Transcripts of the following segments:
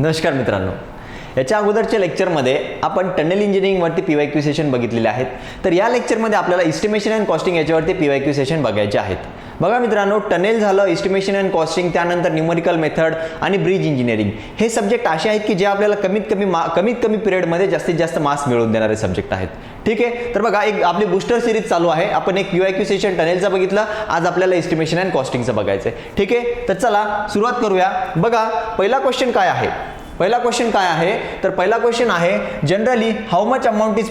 नमस्कार मित्रांनो, याच्या अगोदरच्या लेक्चरमध्ये आपण टनेल इंजिनिअरिंगवरती PYQ सेशन बघितलेले आहेत. तर या लेक्चरमध्ये आपल्याला एस्टिमेशन अँड कॉस्टिंग याच्यावरती PYQ सेशन बघायचे आहेत. बघा मित्रांनो, टनेल झालं, एस्टिमेशन अँड कॉस्टिंग, त्यानंतर न्यूमेरिकल मेथड आणि ब्रिज इंजिनिअरिंग हे सब्जेक्ट असे आहेत की जे आपल्याला कमीत कमी पिरियडमध्ये जास्तीत जास्त मार्क्स मिळवून देणारे सब्जेक्ट आहेत. ठीक आहे, तर बघा एक आपली बूस्टर सिरीज चालू आहे. आपण एक PYQ सेशन टनेलचा बघितला, आज आपल्याला एस्टिमेशन अँड कॉस्टिंगचं बघायचं आहे. ठीक आहे, तर चला सुरुवात करूया. बघा पहिला क्वेश्चन काय आहे. पहिला क्वेश्चन आहे generally how much amount is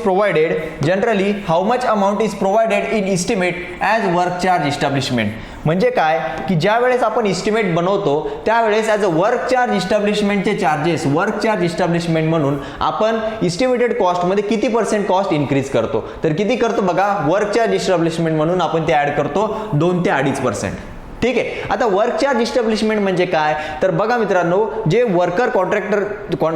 provided in estimate as work charge establishment. म्हणजे काय की ज्या वेळेस आपण इस्टिमेट बनवतो त्यावेळेस ॲज अ वर्क चार्ज इस्टॅब्लिशमेंटचे चार्जेस, वर्क चार्ज इस्टॅब्लिशमेंट म्हणून आपण इस्टिमेटेड कॉस्टमध्ये किती % कॉस्ट इन्क्रीज करतो. तर किती करतो बघा, वर्क चार्ज इस्टॅब्लिशमेंट म्हणून आपण ते ॲड करतो 2 ते 2.5%. ठीक आहे, आता वर्क चार्ज इस्टॅब्लिशमेंट म्हणजे काय, तर बघा मित्रांनो, जे वर्कर कॉन्ट्रॅक्टर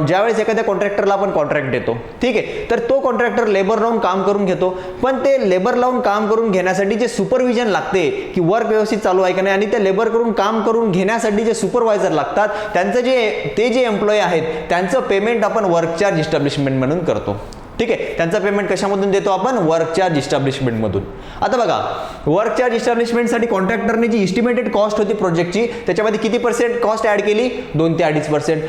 ज्यावेळेस एखाद्या कॉन्ट्रॅक्टरला आपण कॉन्ट्रॅक्ट देतो, ठीक आहे, तर तो कॉन्ट्रॅक्टर लेबर लावून काम करून घेतो. पण ते लेबर लावून काम करून घेण्यासाठी जे सुपरविजन लागते की वर्क व्यवस्थित चालू आहे का नाही, आणि त्या लेबर करून काम करून घेण्यासाठी जे सुपरवायझर लागतात त्यांचं जे एम्प्लॉई आहेत त्यांचं पेमेंट आपण वर्क चार्ज इस्टॅब्लिशमेंट म्हणून करतो. ठीक आहे, त्यांचा पेमेंट कशामधून देतो आपण, वर्क चार्ज इस्टॅब्लिशमेंट मधून. आता बघा, वर्क चार्ज इस्टॅब्लिशमेंटसाठी कॉन्ट्रॅक्टरने जी इस्टिमेटेड कॉस्ट होती प्रोजेक्टची त्याच्यामध्ये किती % कॉस्ट ऍड केली, 2 ते 2.5%.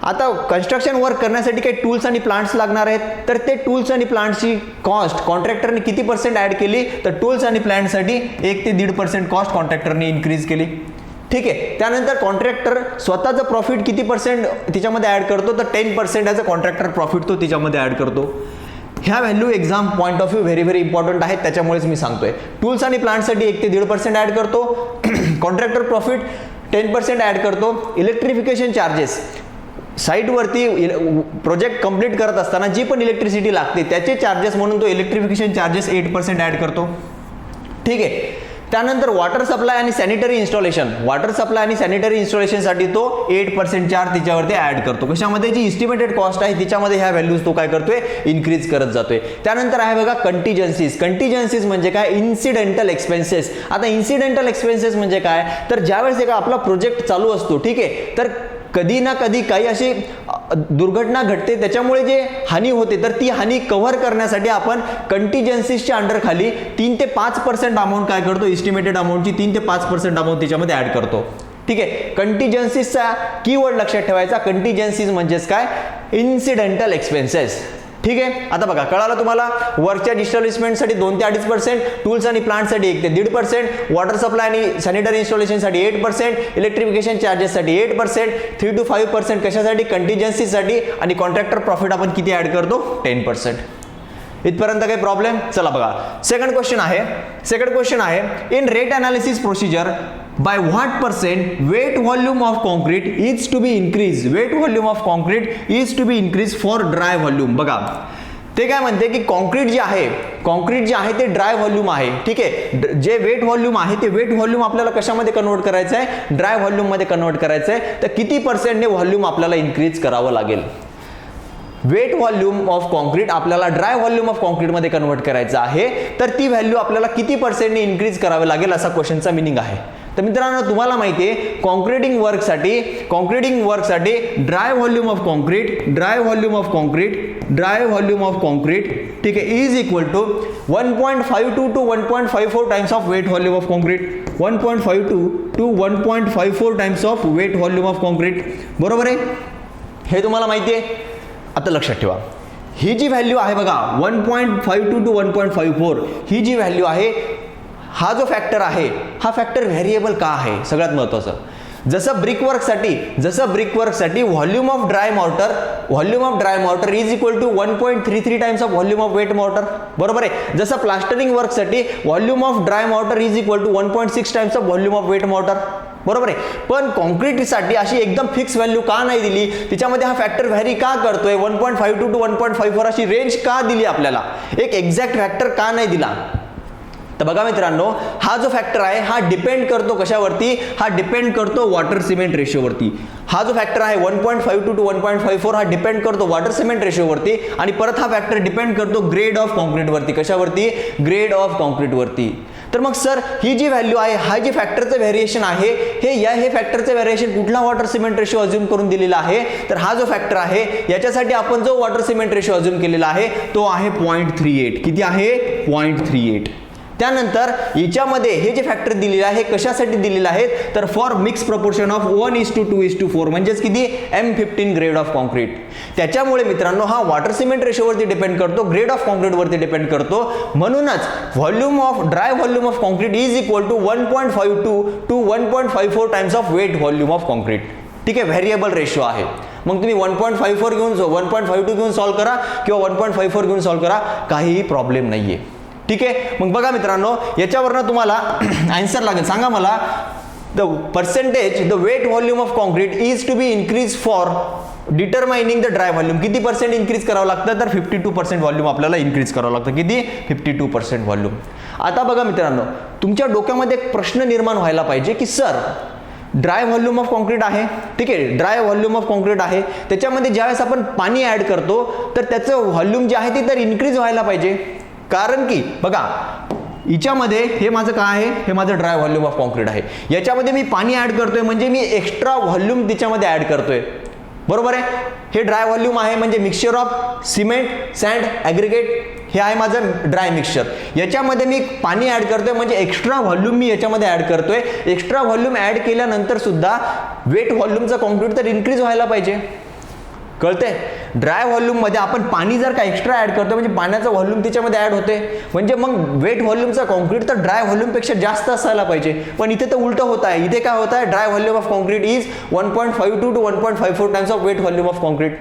आता कन्स्ट्रक्शन वर्क करण्यासाठी काही टूल्स आणि प्लांट्स लागणार आहेत, तर ते टूल्स आणि प्लांट्सची कॉस्ट कॉन्ट्रॅक्टरने किती % ऍड केली, तर टूल्स आणि प्लांटसाठी 1 ते 1.5% कॉस्ट कॉन्ट्रॅक्टरने इन्क्रीज केली. ठीक आहे, त्यानंतर कॉन्ट्रॅक्टर स्वतःचं प्रॉफिट किती % तिच्यामध्ये ऍड करतो, तर 10% ॲज अ कॉन्ट्रॅक्टर प्रॉफिट तो तिच्यामध्ये ऍड करतो. ह्या value exam point of view very important आहेत, त्याच्यामुळेच मी सांगतोय. टूल्स आणि प्लांटसाठी 1 ते 1.5% ऍड करतो, कॉन्ट्रॅक्टर प्रॉफिट 10% ऍड करतो. इलेक्ट्रिफिकेशन चार्जेस, साईटवरती प्रोजेक्ट कंप्लीट करत असताना जी पण इलेक्ट्रिसिटी लागते त्याचे चार्जेस म्हणून तो इलेक्ट्रिफिकेशन चार्जेस 8% ऍड करतो. ठीक आहे, त्यानंतर वॉटर सप्लाय आणि सॅनिटरी इन्स्टॉलेशनसाठी तो 8% चार्ज तिच्यावरती ऍड करतो. कशामध्ये, जी इस्टिमेटेड कॉस्ट आहे तिच्यामध्ये ह्या व्हॅल्यूज तो काय करतोय, इन्क्रीज करत जातोय. त्यानंतर आहे बघा कंटिजन्सीज म्हणजे काय, इन्सिडेंटल एक्सपेन्सेस. आता इन्सिडेंटल एक्सपेन्सेस म्हणजे काय, तर ज्यावेळेस एका आपला प्रोजेक्ट चालू असतो, ठीक आहे, तर कधी ना कधी काही अशी दुर्घटना घडते, त्याच्यामुळे जे हानी होते तर ती हानी कव्हर करण्यासाठी आपण कंटिजन्सीजच्या अंडर खाली 3 ते 5% अमाऊंट काय करतो, इस्टिमेटेड अमाऊंटची 3 ते 5% अमाऊंट त्याच्यामध्ये ऍड करतो. ठीक आहे, कंटिजन्सीजचा कीवर्ड लक्षात ठेवायचा. कंटिजन्सीज म्हणजेच काय, इन्सिडेंटल एक्सपेन्सेस. ठीक आहे, आता बघा कळालं तुम्हाला. वर्क चार्ज इस्टॅब्लिशमेंटसाठी 2 ते 2.5%, टूल्स आणि प्लांटसाठी 1 ते 1.5%, वॉटर सप्लाय आणि सॅनिटरी इन्स्टॉलेशनसाठी 8%, इलेक्ट्रिफिकेशन चार्जेससाठी 8%, 3 to 5% कशासाठी, कंटिजन्सीसाठी, आणि कॉन्ट्रॅक्टर प्रॉफिट आपण किती ऍड करतो, 10%. इथपर्यंत काही प्रॉब्लेम. चला बघा, सेकंड क्वेश्चन आहे in rate analysis procedure by what % wet volume of concrete is to be increase for dry volume. बघा ते काय म्हणते की कॉन्क्रीट जे आहे ते ड्राय व्हॉल्यूम आहे. ठीक आहे, जे वेट व्हॉल्यूम आहे ते वेट व्हॉल्यूम आपल्याला कशामध्ये कन्वर्ट करायचं आहे, ड्राय व्हॉल्यूम मध्ये कन्वर्ट करायचं आहे. तर किती % व्हॉल्यूम आपल्याला इन्क्रीज करावं लागेल. वेट व्हॉल्यूम ऑफ कॉन्क्रीट आपल्याला ड्राय व्हॉल्यूम ऑफ कॉन्क्रीट मध्ये कन्वर्ट करायचं आहे, तर ती व्हॅल्यू आपल्याला किती % इन्क्रीज करावे लागेल असा क्वेश्चनचा मिनिंग आहे. तर मित्रांनो, तुम्हाला माहिती आहे कॉन्क्रीटिंग वर्कसाठी ड्राय व्हॉल्यूम ऑफ कॉन्क्रीट ठीक आहे is equal to 1.52 to 1.54 times of wet volume of concrete. 1.52 to 1.54 times of wet volume of concrete. बरोबर आहे, हे तुम्हाला माहिती आहे. आता लक्षात ठेवा, ही जी व्हॅल्यू आहे बघा 1.52 to 1.54, ही जी व्हॅल्यू आहे, हा जो फॅक्टर आहे हा फॅक्टर व्हेरिएबल का आहे, सगळ्यात महत्त्वाचं. जसं ब्रिक वर्कसाठी volume of dry mortar is equal to 1.33 times of volume of wet mortar. बरोबर आहे, जसं प्लास्टरिंग वर्कसाठी volume of dry mortar is equal to 1.6 times of volume of wet mortar. बरोबर आहे, पण कॉन्क्रीटसाठी अशी एकदम फिक्स व्हॅल्यू का नाही दिली, तिच्यामध्ये हा फॅक्टर व्हॅरी का करतोय, 1.52 to 1.54 अशी रेंज का दिली आपल्याला, एक एक्झॅक्ट फॅक्टर का नाही दिला. तर बघा मित्रांनो, हा जो फॅक्टर आहे हा डिपेंड करतो कशावरती, हा डिपेंड करतो वॉटर सिमेंट रेशोवरती. हा जो फॅक्टर आहे 1.52 to 1.54 हा डिपेंड करतो वॉटर सिमेंट रेशोवरती आणि परत हा फॅक्टर डिपेंड करतो ग्रेड ऑफ कॉन्क्रीटवरती. कशावरती? ग्रेड ऑफ कॉन्क्रीटवरती. तर मग सर ही जी व्हॅल्यू आहे, हा जे फॅक्टरचं व्हेरिएशन आहे हे फॅक्टरचं व्हेरिएशन कुठला वॉटर सिमेंट रेशो अज्यूम करून दिलेला आहे, तर हा जो फॅक्टर आहे याच्यासाठी आपण जो वॉटर सिमेंट रेशो अज्यूम केलेला आहे तो आहे 0.38. किती आहे? 0.38. त्यानंतर याच्यामध्ये हे जे फॅक्टर दिलेले आहे कशासाठी दिलेले आहेत, तर फॉर मिक्स प्रपोर्शन ऑफ 1:2:4 म्हणजेच किती? M15 grade of concrete. त्याच्यामुळे मित्रांनो हा वॉटर सिमेंट रेशोवरती डिपेंड करतो, ग्रेड ऑफ कॉन्क्रीटवरती डिपेंड करतो. म्हणूनच dry volume of concrete is equal to 1.52 to 1.54 times of wet volume of concrete. ठीक आहे, व्हेरिएबल रेशो आहे. मग तुम्ही 1.54 घेऊन 1.52 घेऊन सॉल्व्ह करा किंवा 1.54 घेऊन सॉल्व्ह करा, काहीही प्रॉब्लेम नाहीये. ठीक आहे. मग बघा मित्रांनो, याच्यावरनं तुम्हाला आन्सर लागेल. सांगा मला, the percentage the wet volume of concrete is to be increase for determining the dry volume. किती पर्सेंट इन्क्रीज करावं लागतं, तर 52% व्हॉल्यूम आपल्याला इन्क्रीज करावं लागतं. किती? 52% व्हॉल्यूम. आता बघा मित्रांनो, तुमच्या डोक्यामध्ये एक प्रश्न निर्माण व्हायला पाहिजे की sir dry volume of concrete आहे, ठीक आहे, ड्राय व्हॉल्यूम ऑफ कॉन्क्रीट आहे, त्याच्यामध्ये ज्यावेळेस आपण पाणी ऍड करतो तर त्याचं व्हॉल्यूम जे आहे ते तर इन्क्रीज व्हायला पाहिजे. कारण की बघा हिच्यामध्ये हे माझं काय आहे, हे माझं ड्राय व्हॉल्यूम ऑफ कॉन्क्रीट आहे. याच्यामध्ये मी पाणी ऍड करतोय म्हणजे मी एक्स्ट्रा व्हॉल्यूम त्याच्यामध्ये ऍड करतोय. बरोबर आहे. हे ड्राय व्हॉल्यूम आहे म्हणजे mixture of cement, sand, aggregate, हे आहे माझं ड्राय मिक्सचर. याच्यामध्ये मी पाणी ऍड करतोय म्हणजे एक्स्ट्रा व्हॉल्यूम मी याच्यामध्ये ऍड करतोय. एक्स्ट्रा व्हॉल्यूम ऍड केल्यानंतर सुद्धा वेट व्हॉल्यूमचा कॉन्क्रीट तर इन्क्रीज व्हायला पाहिजे. कळते? ड्राय व्हॉल्यूम मध्ये आपण पाणी जर का एक्स्ट्रा ऍड करतो म्हणजे पाण्याचा व्हॉल्यूम त्याच्यामध्ये ऍड होते, म्हणजे मग वेट व्हॉल्यूमचा कॉन्क्रीट तर ड्राय व्हॉल्यूम पेक्षा जास्त असायला पाहिजे. पण इथे तर उलट होत आहे. इथे काय होत आहे, dry volume of concrete is 1.52 to 1.54 times of wet volume of concrete.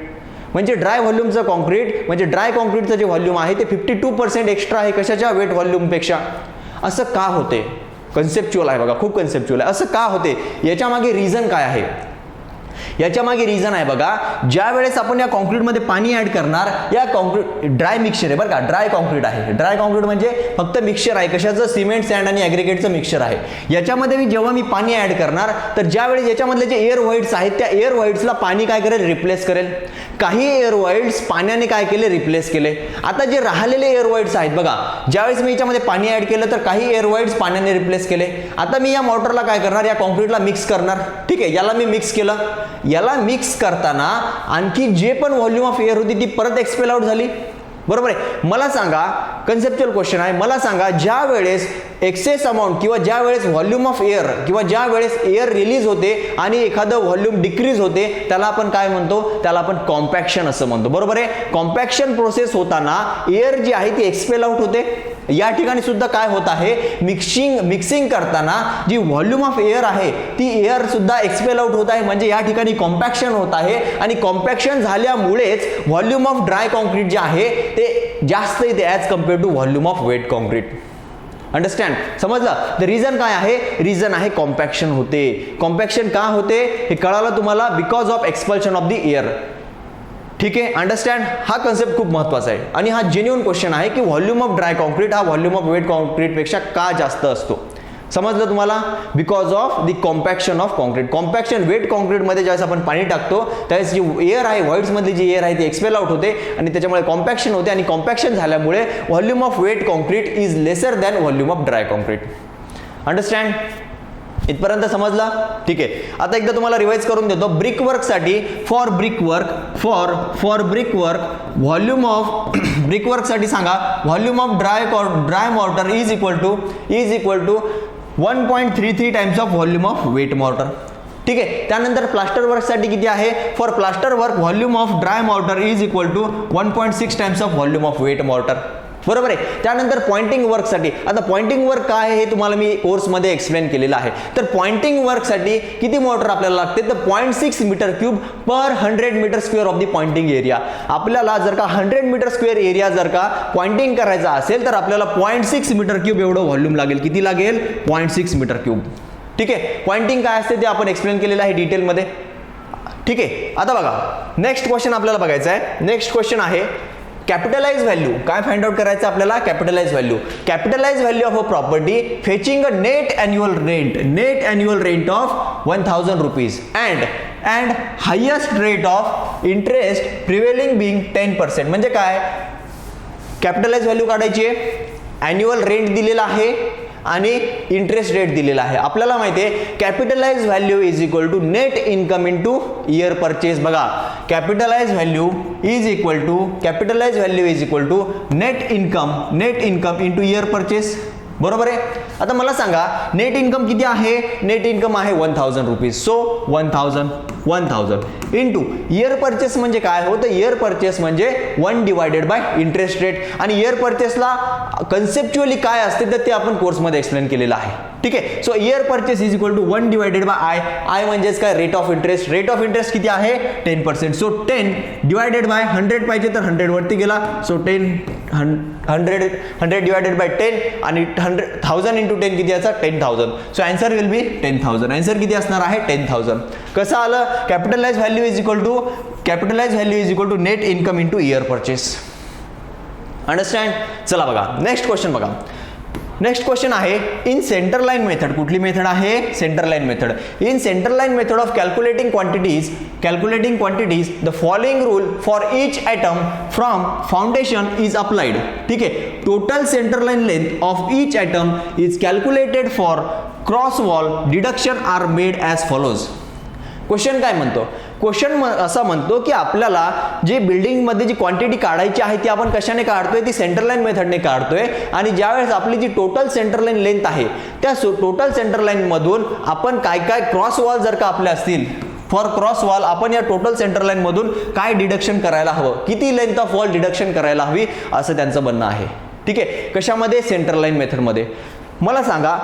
म्हणजे ड्राय व्हॉल्यूमचं कॉन्क्रीट म्हणजे ड्राय कॉन्क्रीटचं जे व्हॉल्यूम आहे ते 52% एक्स्ट्रा आहे कशाच्या? वेट व्हॉल्यूम पेक्षा. असं का होते? कन्सेप्च्युअल आहे बघा, खूप कन्सेप्च्युअल आहे. असं का होते, याच्या मागे रिझन काय आहे? याच्या मागे रिझन आहे बघा, ज्या वेळेस आपण या कॉन्क्रीटमध्ये पाणी ऍड करणार, या कॉन्क्रीट ड्राय मिक्सचर आहे बरं का, ड्राय कॉन्क्रीट आहे. ड्राय कॉन्क्रीट म्हणजे फक्त मिक्सचर आहे कशाचं? सिमेंट, सँड आणि ॲग्रिगेटचं मिक्सचर आहे. याच्यामध्ये जेव्हा मी पाणी ऍड करणार तर ज्यावेळेस याच्यामधले जे एअर व्हाईट्स आहेत त्या एअर व्हाईट्सला पाणी काय करेल? रिप्लेस करेल. काही एअर व्हाईट्स पाण्याने काय केले? रिप्लेस केले. आता जे राहिलेले एअर व्हाईट्स आहेत बघा, ज्यावेळेस मी याच्यामध्ये पाणी ऍड केलं तर काही एअर व्हाईट्स पाण्याने रिप्लेस केले. आता मी या मॉटरला काय करणार? या कॉन्क्रीटला मिक्स करणार. ठीक आहे, याला मी मिक्स केलं. याला मिक्स करताना आणखी जे पण व्हॉल्यूम ऑफ एअर होती ती परत एक्सपेल आउट झाली. बरोबर आहे. मला सांगा, कन्सेप्च्युअल क्वेश्चन आहे, मला सांगा ज्या वेळेस एक्सेस अमाऊंट किंवा ज्या वेळेस व्हॉल्यूम ऑफ एअर किंवा ज्या वेळेस एअर रिलीज होते आणि एखादं व्हॉल्यूम डिक्रीज होते त्याला आपण काय म्हणतो? त्याला आपण कॉम्पॅक्शन असं म्हणतो. बरोबर आहे. कॉम्पॅक्शन प्रोसेस होताना एअर जी आहे ती एक्सपेल आउट होते. या ठिकाणी सुद्धा काय होत आहे? मिक्सिंग करताना जी व्हॉल्यूम ऑफ एअर आहे ती एअर सुद्धा एक्सपेल आउट होत आहे. म्हणजे या ठिकाणी कॉम्पॅक्शन होत आहे आणि कॉम्पॅक्शन झाल्यामुळेच व्हॉल्यूम ऑफ ड्राय कॉन्क्रीट जे आहे ते जास्त येते as compare to volume of wet concrete. Understand? समजलं? द रिझन काय आहे? रिझन आहे कॉम्पॅक्शन होते. कॉम्पॅक्शन का होते हे कळालं तुम्हाला? Because of expulsion of the air. ठीक आहे, अंडरस्टँड? हा कन्सेप्ट खूप महत्त्वाचा आहे आणि हा जेन्युइन क्वेश्चन आहे की व्हॉल्यूम ऑफ ड्राय कॉन्क्रीट हा व्हॉल्यूम ऑफ वेट कॉन्क्रीटपेक्षा का जास्त असतो. समजलं तुम्हाला? Because of the compaction of concrete. Compaction wet कॉन्क्रीटमध्ये ज्यावेळेस आपण पाणी टाकतो त्यावेळेस जी एअर आहे, व्हाईट्समधली जी एअर आहे ती एक्सपेल आउट होते आणि त्याच्यामुळे कॉम्पॅक्शन होते आणि कॉम्पॅक्शन झाल्यामुळे volume of wet concrete is lesser than volume of dry concrete. Understand? इथपर्यंत समजला? ठीक आहे. आता एकदा तुम्हाला रिवाइज करून देतो. ब्रिक वर्कसाठी for brick work volume of brick वर्कसाठी सांगा volume of dry mortar is equal to 1.33 times of volume of wet mortar. ठीक आहे. त्यानंतर प्लास्टर वर्कसाठी किती आहे? For plaster work volume of dry mortar is equal to 1.6 times of volume of wet mortar. बरोबर आहे. त्यानंतर पॉइंटिंग वर्कसाठी, आता पॉइंटिंग वर्क काय आहे हे तुम्हाला मी कोर्समध्ये एक्सप्लेन केलेलं आहे. तर पॉइंटिंग वर्कसाठी किती मोटर आपल्याला लागते? तर 0.6 metre cube per 100 metre square of the pointing area. आपल्याला जर का 100 मीटर स्क्वेअर एरिया जर का पॉइंटिंग करायचा असेल तर आपल्याला 0.6 मीटर क्यूब एवढं व्हॉल्यूम लागेल. किती लागेल? 0.6 मीटर क्यूब. ठीक आहे. पॉइंटिंग काय असते ते आपण एक्सप्लेन केलेलं आहे डिटेलमध्ये. ठीक आहे. आता बघा नेक्स्ट क्वेश्चन आपल्याला बघायचा आहे. नेक्स्ट क्वेश्चन आहे कॅपिटलाइज व्हॅल्यू काय फाइंड आउट करायचं आपल्याला, capitalize value of a property fetching a net annual rent of 1000 rupees and highest rate of interest prevailing being 10%. म्हणजे काय, कॅपिटलाइज व्हॅल्यू काढायची आहे, अॅन्युअल रेंट दिलेला आहे आणि इंटरेस्ट रेट दिलेला आहे. आपल्याला माहिती आहे capitalize value is equal to net income into year purchase. बघा capitalize value is equal to net income into year purchase. बरोबर आहे. आता मला सांगा नेट इन्कम किती आहे, नेट इन्कम आहे 1000 rupees. So 1000 into year purchase म्हणजे काय होतं, इयर परचेस म्हणजे 1 डिवायडेड बाय इंटरेस्ट रेट. आणि इयर परचेसला कन्सेप्च्युअली काय असते तर ते आपण कोर्समध्ये एक्सप्लेन केलेलं आहे. ठीक आहे. So year purchase is equal to 1 divided by I म्हणजेच काय, रेट ऑफ इंटरेस्ट किती आहे 10%. सो 10 डिवायडेड बाय 100 पाहिजे तर 100 वरती गेला. सो 100 डिवायडेड बाय 10 आणि 1000 इंटू 10 किती याचा 10,000. So answer will be 10,000. Answer किती असणार आहे 10,000. कसं आलं, capitalise value is equal to net income into year purchase. Understand. चला बघा नेक्स्ट क्वेश्चन आहे इन सेंटर लाईन मेथड. कुठली मेथड आहे, centre line method. In centre line method of calculating quantities the following rule for each item from foundation is applied. ठीक आहे. Total centre line length of each item is calculated for cross wall deduction are made as follows. Question काय म्हणतो, question असा म्हणतो की आपल्याला जे बिल्डिंगमध्ये जी क्वांटिटी काढायची आहे ती आपण कशाने काढतोय, ती सेंटर लाईन मेथडने काढतोय. आणि ज्यावेळेस आपली जी टोटल सेंटर लाईन लेंथ आहे त्या टोटल सेंटर लाईन मधून आपण काय क्रॉस वॉल जर का आपल्या असतील, फॉर क्रॉस वॉल आपण या टोटल सेंटर लाईन मधून काय डिडक्शन करायला हवं, किती लेंथ ऑफ वॉल डिडक्शन करायला हवी असं त्यांचं म्हणणं आहे. ठीक आहे. कशामध्ये, सेंटर लाईन मेथडमध्ये. मला सांगा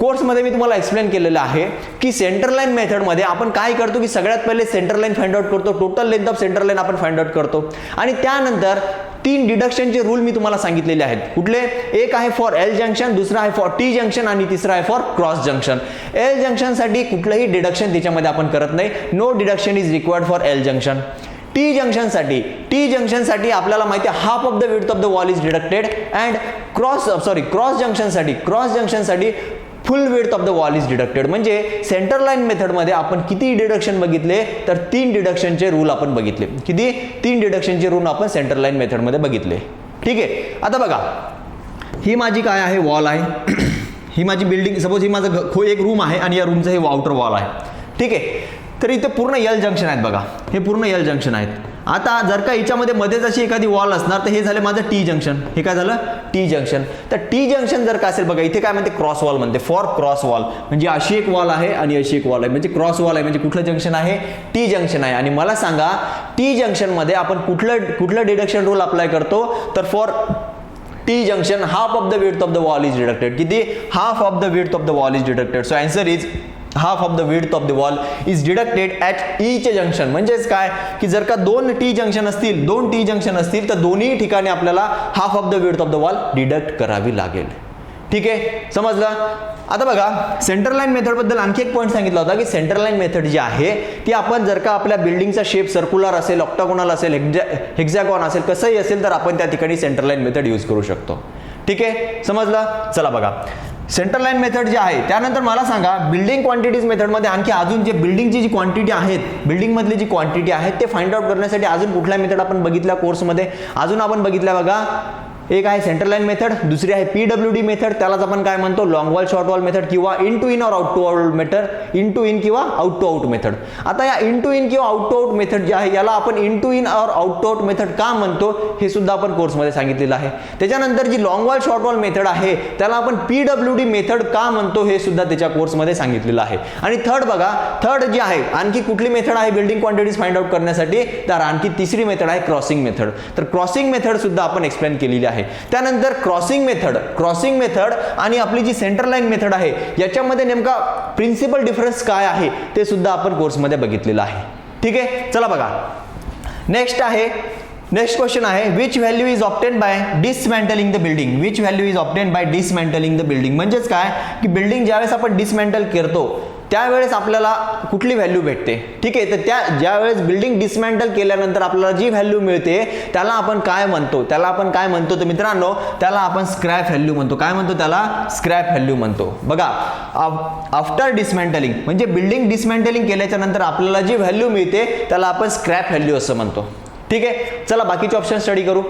कोर्समध्ये मी तुम्हाला एक्सप्लेन केलेलं आहे की सेंटर लाईन मेथडमध्ये आपण काय करतो की सगळ्यात पहिले सेंटर लाईन फाइंड आउट करतो, total length of centre line आपण फाइंड आउट करतो आणि त्यानंतर 3 डिडक्शनचे रूल मी तुम्हाला सांगितलेले आहेत. कुठले, एक आहे फॉर एल जंक्शन, दुसरा आहे फॉर टी जंक्शन आणि तिसरा आहे फॉर क्रॉस जंक्शन. एल जंक्शनसाठी कुठलंही डिडक्शन त्याच्यामध्ये आपण करत नाही, no deduction is required for L junction. T जंक्शनसाठी आपल्याला माहिती आहे half of the width of the wall is deducted and cross जंक्शनसाठी full width of the wall is deducted. म्हणजे सेंटर लाईन मेथडमध्ये आपण किती डिडक्शन बघितले तर 3 डिडक्शनचे रूल आपण बघितले. किती, 3 डिडक्शनचे रूल आपण सेंटर लाईन मेथडमध्ये बघितले. ठीक आहे. आता बघा ही माझी काय आहे, वॉल आहे. ही माझी बिल्डिंग, सपोज ही माझं एक रूम आहे आणि या रूमचं हे आउटर वॉल आहे. ठीक आहे. तर इथे पूर्ण एल जंक्शन आहेत. बघा हे पूर्ण एल जंक्शन आहेत. आता जर का याच्यामध्ये मध्येच अशी एखादी वॉल असणार तर हे झालं माझं टी जंक्शन. हे काय झालं, टी जंक्शन. तर टी जंक्शन जर का असेल, बघा इथे काय म्हणते, क्रॉस वॉल म्हणते, फॉर क्रॉस वॉल. म्हणजे अशी एक वॉल आहे आणि अशी एक वॉल आहे, म्हणजे क्रॉस वॉल आहे. म्हणजे कुठलं जंक्शन आहे, टी जंक्शन आहे. आणि मला सांगा टी जंक्शन मध्ये आपण कुठलं डिडक्शन रूल अप्लाय करतो तर for T junction half of the width of the wall is deducted. किती, half of the width of the wall is deducted. So answer is half of the width of the wall is deducted at each junction. म्हणजेच काय की जर का 2 T junction असतील तर दोन्ही ठिकाणी आपल्याला half of the width of the wall deduct करावी लागेल. ठीक आहे, समजलं. आता बघा सेंटर लाईन मेथड बद्दल आणखी एक पॉईंट सांगितला होता की सेंटर लाईन मेथड जी आहे ती आपण जर का आपल्या बिल्डिंगचा शेप सर्क्युलर असेल, ऑक्टागोनल असेल, हेक्झॅगॉन असेल, कसंही असेल तर आपण त्या ठिकाणी सेंटर लाईन मेथड यूज करू शकतो. ठीक आहे, समजलं. चला बघा सेंटर लाईन मेथड जी आहे त्यानंतर मला सांगा बिल्डिंग क्वांटिटीज मेथडमध्ये आणखी अजून जे बिल्डिंगची जी क्वांटिटी आहेत, बिल्डिंगमधली जी क्वांटिटी आहेत ते फाइंड आउट करण्यासाठी अजून कुठल्या मेथड आपण बघितल्या कोर्समध्ये, अजून आपण बघितल्या बघा. एक आहे सेंटर लाईन मेथड, दुसरी आहे PWD मेथड, त्यालाच आपण काय म्हणतो long wall short wall method किंवा इन टू इन और out to out method, in to in किंवा आउट टू आउट मेथड. आता या इन टू इन किंवा आउट टू आउट मेथड जी आहे याला आपण इन टू इन और आउट टू आउट मेथड का म्हणतो हे सुद्धा आपण कोर्समध्ये सांगितलेलं आहे. त्याच्यानंतर जी long wall short wall method आहे त्याला आपण PWD मेथड का म्हणतो हे सुद्धा त्याच्या कोर्समध्ये सांगितलेलं आहे. आणि थर्ड बघा, थर्ड जी आहे आणखी कुठली मेथड आहे बिल्डिंग क्वांटिटीज फाइंड आउट करण्यासाठी, तर आणखी तिसरी मेथड आहे क्रॉसिंग मेथड. तर क्रॉसिंग मेथड सुद्धा आपण एक्सप्लेन केलेली आहे. त्यानंतर क्रॉसिंग मेथड आणि आपली जी सेंटर लाईन मेथड आहे याच्यामध्ये नेमका प्रिन्सिपल डिफरन्स काय आहे ते सुद्धा आपण कोर्समध्ये बघितलेलं आहे. ठीक आहे, चला बघा नेक्स्ट क्वेश्चन आहे which value is obtain by dismantling the building. Which value is obtain by dismantling the building म्हणजेच काय की बिल्डिंग ज्यावेळेस आपण डिसमॅन्टल करतो त्यावेळेस आपल्याला कुठली व्हॅल्यू भेटते, ठीक आहे. तर त्या ज्यावेळेस बिल्डिंग डिसमॅन्टल केल्यानंतर आपल्याला जी व्हॅल्यू मिळते त्याला आपण काय म्हणतो, तर मित्रांनो त्याला आपण स्क्रॅप व्हॅल्यू म्हणतो. काय म्हणतो त्याला? स्क्रॅप व्हॅल्यू म्हणतो. बघा, आफ्टर डिसमॅन्टलिंग म्हणजे बिल्डिंग डिसमॅन्टलिंग केल्याच्या नंतर आपल्याला जी व्हॅल्यू मिळते त्याला आपण स्क्रॅप व्हॅल्यू असं म्हणतो, ठीक आहे. चला बाकीचे ऑप्शन स्टडी करू.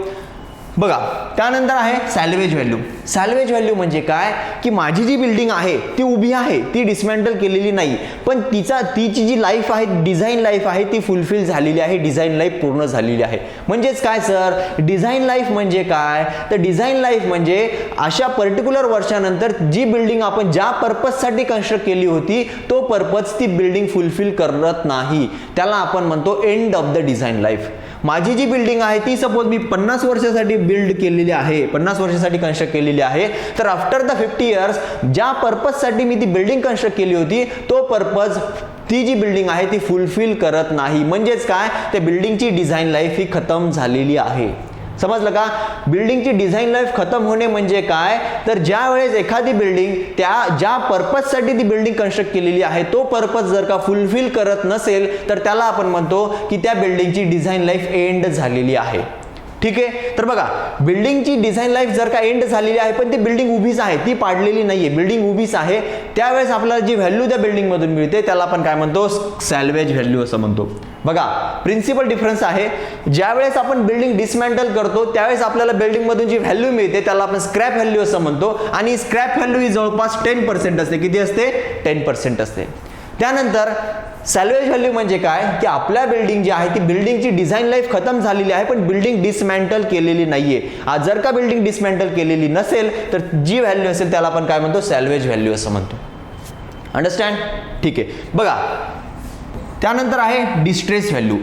बघा, त्यानंतर आहे सॅल्वेज व्हॅल्यू. सॅल्वेज व्हॅल्यू म्हणजे काय की माझी जी बिल्डिंग आहे ती उभी आहे, ती डिसमॅन्टल केलेली नाही, पण तिची जी लाईफ आहे, डिझाईन लाईफ आहे, ती फुलफिल झालेली आहे, डिझाईन लाईफ पूर्ण झालेली आहे. म्हणजेच काय सर, डिझाईन लाईफ म्हणजे काय, तर डिझाईन लाईफ म्हणजे अशा पर्टिक्युलर वर्षानंतर जी बिल्डिंग आपण ज्या पर्पजसाठी कन्स्ट्रक्ट केली होती तो पर्पज ती बिल्डिंग फुलफिल करत नाही, त्याला आपण म्हणतो end of the design life. माझी जी बिल्डिंग आहे ती सपोज मी 50 वर्षासाठी बिल्ड केलेली आहे, 50 वर्षासाठी कन्स्ट्रक्ट केलेली आहे, तर आफ्टर द 50 इयर्स ज्या पर्पजसाठी मी ती बिल्डिंग कन्स्ट्रक्ट केली होती तो पर्पज ती जी बिल्डिंग आहे ती फुलफिल करत नाही. म्हणजेच काय, त्या बिल्डिंगची डिझाईन लाईफ ही खतम झालेली आहे. समजलं का? बिल्डिंगची डिझाईन लाईफ खतम होणे म्हणजे काय, तर ज्या वेळेस एखादी बिल्डिंग ज्या पर्पजसाठी ती बिल्डिंग कन्स्ट्रक्ट केलेली आहे तो पर्पज जर का फुलफिल करत नसेल तर त्याला आपण म्हणतो की त्या बिल्डिंगची डिझाईन लाईफ एंड झालेली आहे, ठीक आहे. तर बघा, बिल्डिंगची डिझाईन लाईफ जर का एंड झालेली आहे पण ती बिल्डिंग उभीच आहे, ती पाडलेली नाहीये, बिल्डिंग उभीच आहे, त्यावेळेस आपल्याला जी व्हॅल्यू त्या बिल्डिंग मधून मिळते त्याला आपण काय म्हणतो, सॅल्वेज व्हॅल्यू असं म्हणतो. बघा, प्रिन्सिपल डिफरन्स आहे. ज्यावेळेस आपण बिल्डिंग डिसमॅन्टल करतो त्यावेळेस आपल्याला बिल्डिंग मधून जी व्हॅल्यू मिळते त्याला आपण स्क्रॅप व्हॅल्यू असं म्हणतो, आणि स्क्रॅप व्हॅल्यू ही जवळपास 10% असते. किती असते? 10% असते. त्यानंतर सॅल्वेज व्हॅल्यू म्हणजे काय की आपल्या बिल्डिंग जी आहे ती बिल्डिंगची डिझाईन लाईफ खतम झालेली आहे पण बिल्डिंग डिसमॅन्टल केलेली नाहीये. आज जर का बिल्डिंग डिसमॅन्टल केलेली नसेल तर जी व्हॅल्यू असेल त्याला आपण काय म्हणतो, सॅल्वेज व्हॅल्यू असं म्हणतो. अंडरस्टँड? ठीक आहे. बघा, त्यानंतर आहे डिस्ट्रेस व्हॅल्यू.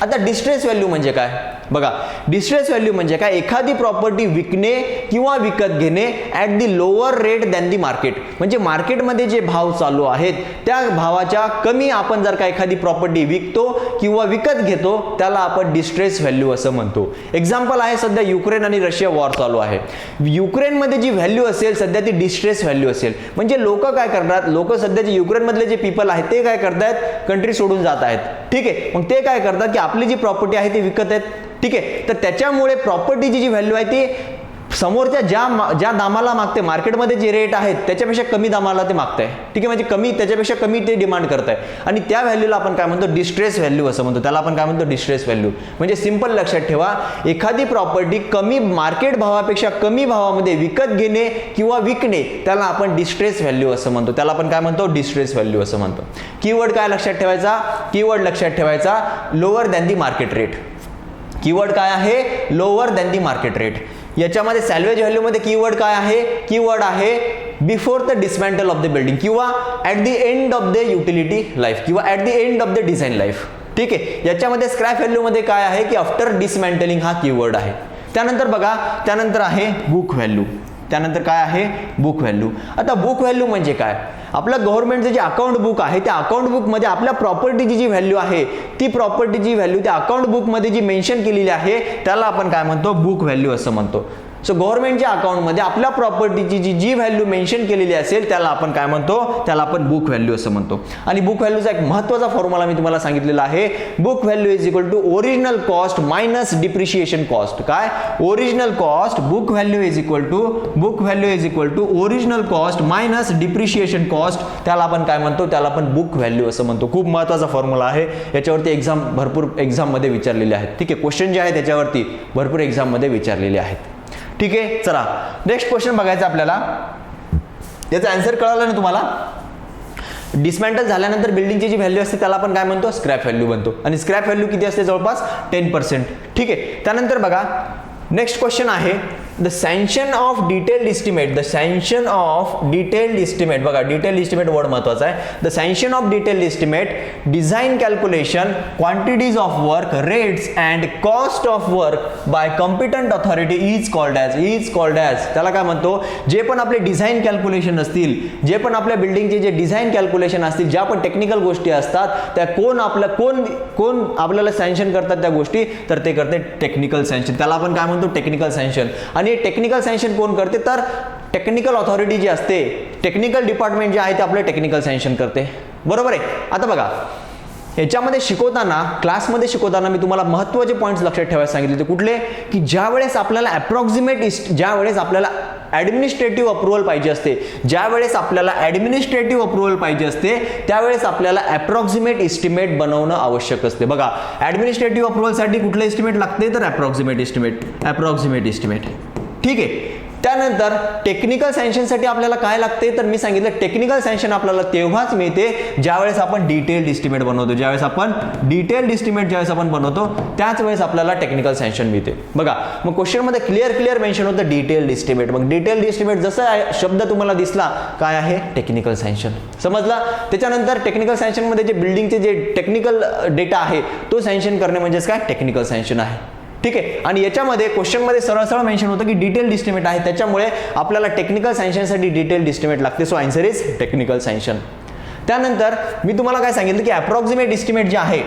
आता डिस्ट्रेस व्हॅल्यू म्हणजे काय? बघा, डिस्ट्रेस व्हॅल्यू म्हणजे काय, एखादी प्रॉपर्टी विकणे किंवा विकत घेणे at the lower rate than the market. म्हणजे मार्केटमध्ये जे भाव चालू आहेत त्या भावाच्या कमी आपण जर का एखादी प्रॉपर्टी विकतो किंवा विकत घेतो त्याला आपण डिस्ट्रेस व्हॅल्यू असं म्हणतो. एक्झाम्पल आहे, सध्या युक्रेन आणि रशिया वॉर चालू आहे. युक्रेनमध्ये जी व्हॅल्यू असेल सध्या ती डिस्ट्रेस व्हॅल्यू असेल. म्हणजे लोक काय करतात, लोक सध्याचे युक्रेनमधले जे पीपल आहेत ते काय करतायत, कंट्री सोडून जात आहेत, ठीक आहे. मग ते काय करतात की आपली जी प्रॉपर्टी आहे ती विकत आहेत, ठीक आहे. तर त्याच्यामुळे प्रॉपर्टीची जी व्हॅल्यू आहे ती समोरच्या ज्या दामाला मागते, मार्केटमध्ये जे रेट आहेत त्याच्यापेक्षा कमी दामाला ते मागताय, ठीक आहे. म्हणजे कमी, त्याच्यापेक्षा कमी ते डिमांड करताय आणि त्या व्हॅल्यूला आपण काय म्हणतो, डिस्ट्रेस व्हॅल्यू असं म्हणतो. त्याला आपण काय म्हणतो, डिस्ट्रेस व्हॅल्यू. म्हणजे सिंपल लक्षात ठेवा, एखादी प्रॉपर्टी कमी मार्केट भावापेक्षा कमी भावामध्ये विकत घेणे किंवा विकणे त्याला आपण डिस्ट्रेस व्हॅल्यू असं म्हणतो. त्याला आपण काय म्हणतो, डिस्ट्रेस व्हॅल्यू असं म्हणतो. कीवर्ड काय लक्षात ठेवायचा, कीवर्ड लक्षात ठेवायचा, lower than the market rate. Keyword काय आहे, lower than the market rate. याच्यामध्ये सॅल्वेज व्हॅल्यू मध्ये कीवर्ड काय आहे, कीवर्ड आहे before the dismantle of the building किंवा at the end of the utility life किंवा at the end of the design life, ठीक आहे. याच्यामध्ये स्क्रॅप व्हॅल्यू मध्ये काय आहे की आफ्टर डिसमॅन्टलिंग हा कीवर्ड आहे. त्यानंतर बघा, त्यानंतर आहे बुक व्हॅल्यू. त्यानंतर काय आहे, बुक व्हॅल्यू. आता बुक व्हॅल्यू म्हणजे काय, आपलं गव्हर्नमेंटचं जे अकाउंट बुक आहे त्या अकाउंट बुकमध्ये आपल्या प्रॉपर्टीची जी व्हॅल्यू आहे ती प्रॉपर्टीची व्हॅल्यू त्या अकाउंट बुकमध्ये जी मेन्शन केलेली आहे त्याला आपण काय म्हणतो, बुक व्हॅल्यू असं म्हणतो. सो गव्हर्नमेंटच्या अकाउंटमध्ये आपल्या प्रॉपर्टीची जी व्हॅल्यू मेन्शन केलेली असेल त्याला आपण काय म्हणतो, त्याला आपण बुक व्हॅल्यू असं म्हणतो. आणि बुक व्हॅल्यूचा एक महत्त्वाचा फॉर्म्युला मी तुम्हाला सांगितलेला आहे, book value is equal to original cost minus depreciation cost. काय, original cost, book value is equal to original cost minus depreciation cost. त्याला आपण काय म्हणतो, त्याला आपण बुक व्हॅल्यू असं म्हणतो. खूप महत्त्वाचा फॉर्म्युला आहे, याच्यावरती भरपूर एक्झाममध्ये विचारलेले आहेत, ठीक आहे. क्वेश्चन जे आहे त्याच्यावरती भरपूर एक्झाममध्ये विचारलेले आहेत, ठीक आहे. चला नेक्स्ट क्वेश्चन बघायचा आपल्याला. याचा आन्सर कळाला ना तुम्हाला. डिसमॅन्टल झाल्यानंतर बिल्डिंगची जी व्हॅल्यू असते त्याला आपण काय म्हणतो, स्क्रॅप व्हॅल्यू बनतो. आणि स्क्रॅप व्हॅल्यू किती असते, जवळपास 10%, ठीक आहे. त्यानंतर बघा, नेक्स्ट क्वेश्चन आहे the sanction of detailed estimate. The sanction of detailed estimate. बघा, डिटेल्ड इस्टिमेट वर्ड महत्वाचा आहे. The sanction of detailed estimate, design calculation, quantities of work, rates and cost of work by competent authority is called as. त्याला काय म्हणतो, जे पण आपले design calculation असतील, जे पण आपल्या बिल्डिंगचे जे डिझाईन कॅल्क्युलेशन असतील, ज्या पण टेक्निकल गोष्टी असतात त्या कोण आपल्याला सँक्शन करतात त्या गोष्टी, तर ते करते टेक्निकल सँक्शन. त्याला आपण काय म्हणतो, टेक्निकल सँक्शन. आणि आणि टेक्निकल सँक्शन कोण करते, तर टेक्निकल ऑथॉरिटी जी असते, टेक्निकल डिपार्टमेंट जे आहे ते आपलं टेक्निकल सँक्शन करते. बरोबर आहे. आता बघा याच्यामध्ये शिकवताना, क्लासमध्ये शिकवताना मी तुम्हाला महत्त्वाचे पॉईंट्स लक्षात ठेवायला सांगितले. ते कुठले, की ज्यावेळेस आपल्याला ज्यावेळेस आपल्याला ॲडमिनिस्ट्रेटिव्ह अप्रुव्हल पाहिजे असते, ज्यावेळेस आपल्याला ॲडमिनिस्ट्रेटिव्ह अप्रुव्हल पाहिजे असते, त्यावेळेस आपल्याला ॲप्रॉक्सिमेट इस्टिमेट बनवणं आवश्यक असते. बघा ॲडमिनिस्ट्रेटिव्ह अप्रुव्हलसाठी कुठलं इस्टिमेट लागते, तर ॲप्रॉक्सिमेट इस्टिमेट. ठीक आहे. त्यानंतर टेक्निकल सँक्शनसाठी आपल्याला काय लागते, तर मी सांगितलं टेक्निकल सँक्शन आपल्याला तेव्हाच मिळते ज्यावेळेस आपण डिटेल्ड इस्टिमेट बनवतो. ज्यावेळेस आपण बनवतो त्याच वेळेस आपल्याला टेक्निकल सँक्शन मिळते. बघा मग क्वेश्चनमध्ये क्लिअर मेन्शन होतं डिटेल्ड इस्टिमेट. मग डिटेल्ड इस्टिमेट जसा शब्द तुम्हाला दिसला काय आहे, टेक्निकल सँक्शन. समजला. त्याच्यानंतर टेक्निकल सँक्शनमध्ये जे बिल्डिंगचे जे टेक्निकल डेटा आहे तो सँक्शन करणे म्हणजेच काय, टेक्निकल सँक्शन आहे. ठीक आहे. आणि याच्यामध्ये क्वेश्चनमध्ये सरळ मेन्शन होतं की डिटेल्ड इस्टिमेट आहे, त्याच्यामुळे आपल्याला टेक्निकल सँक्शनसाठी डिटेल्ड इस्टिमेट लागते. So answer is technical sanction. त्यानंतर मी तुम्हाला काय सांगितलं की अप्रॉक्सिमेट इस्टिमेट जे आहे,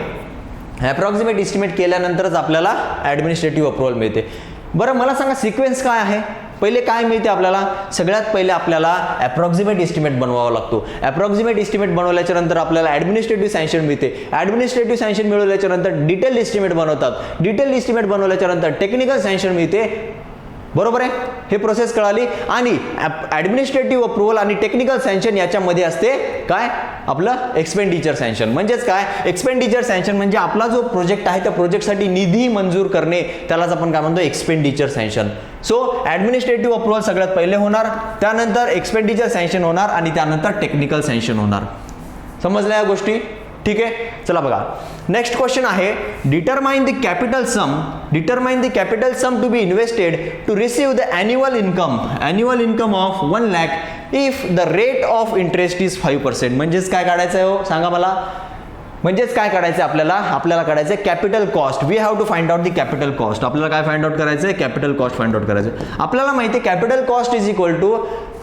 अप्रॉक्सिमेट इस्टिमेट केल्यानंतरच आपल्याला ॲडमिनिस्ट्रेटिव्ह अप्रुव्हल मिळते. बरं मला सांगा सिक्वेन्स काय आहे. पहिले काय मिळते आपल्याला, सगळ्यात पहिले आपल्याला अप्रॉक्सिमेट इस्टिमेट बनवावा लागतो. अप्रॉक्सिमेट इस्टिमेट बनवल्याच्या नंतर आपल्याला ॲडमिनिस्ट्रेटिव्ह सँक्शन मिळते. ॲडमिनिस्ट्रेटिव्ह सँक्शन मिळवल्याच्या नंतर डिटेल इस्टिमेट बनवतात. डिटेल इस्टिमेट बनवल्याच्या नंतर टेक्निकल सँक्शन मिळते. बरोबर आहे. हे प्रोसेस कळाली. आणि ॲडमिनिस्ट्रेटिव्ह अप्रुव्हल आणि टेक्निकल सँक्शन याच्यामध्ये असते काय, आपलं एक्सपेंडिचर सँक्शन. म्हणजेच काय, एक्सपेंडिचर सँक्शन म्हणजे आपला जो प्रोजेक्ट आहे त्या प्रोजेक्टसाठी निधी मंजूर करणे, त्यालाच आपण काय म्हणतो, expenditure sanction. So administrative approval सगळ्यात पहिले होणार, त्यानंतर एक्सपेंडिचर सँक्शन होणार आणि त्यानंतर टेक्निकल सँक्शन होणार. समजल्या या गोष्टी. ठीक आहे. चला बघा नेक्स्ट क्वेश्चन आहे, determine the capital sum to be invested to receive the annual income of 1 lakh if the rate of interest is 5%. म्हणजेच काय काढायचं आहे हो, सांगा मला. म्हणजेच काय काढायचं आपल्याला काढायचं आहे capital cost. We have to find out the capital cost. आपल्याला काय फाइंड आउट करायचं आहे, कॅपिटल कॉस्ट फाइंड आउट करायचं. आपल्याला माहिती आहे capital cost is equal to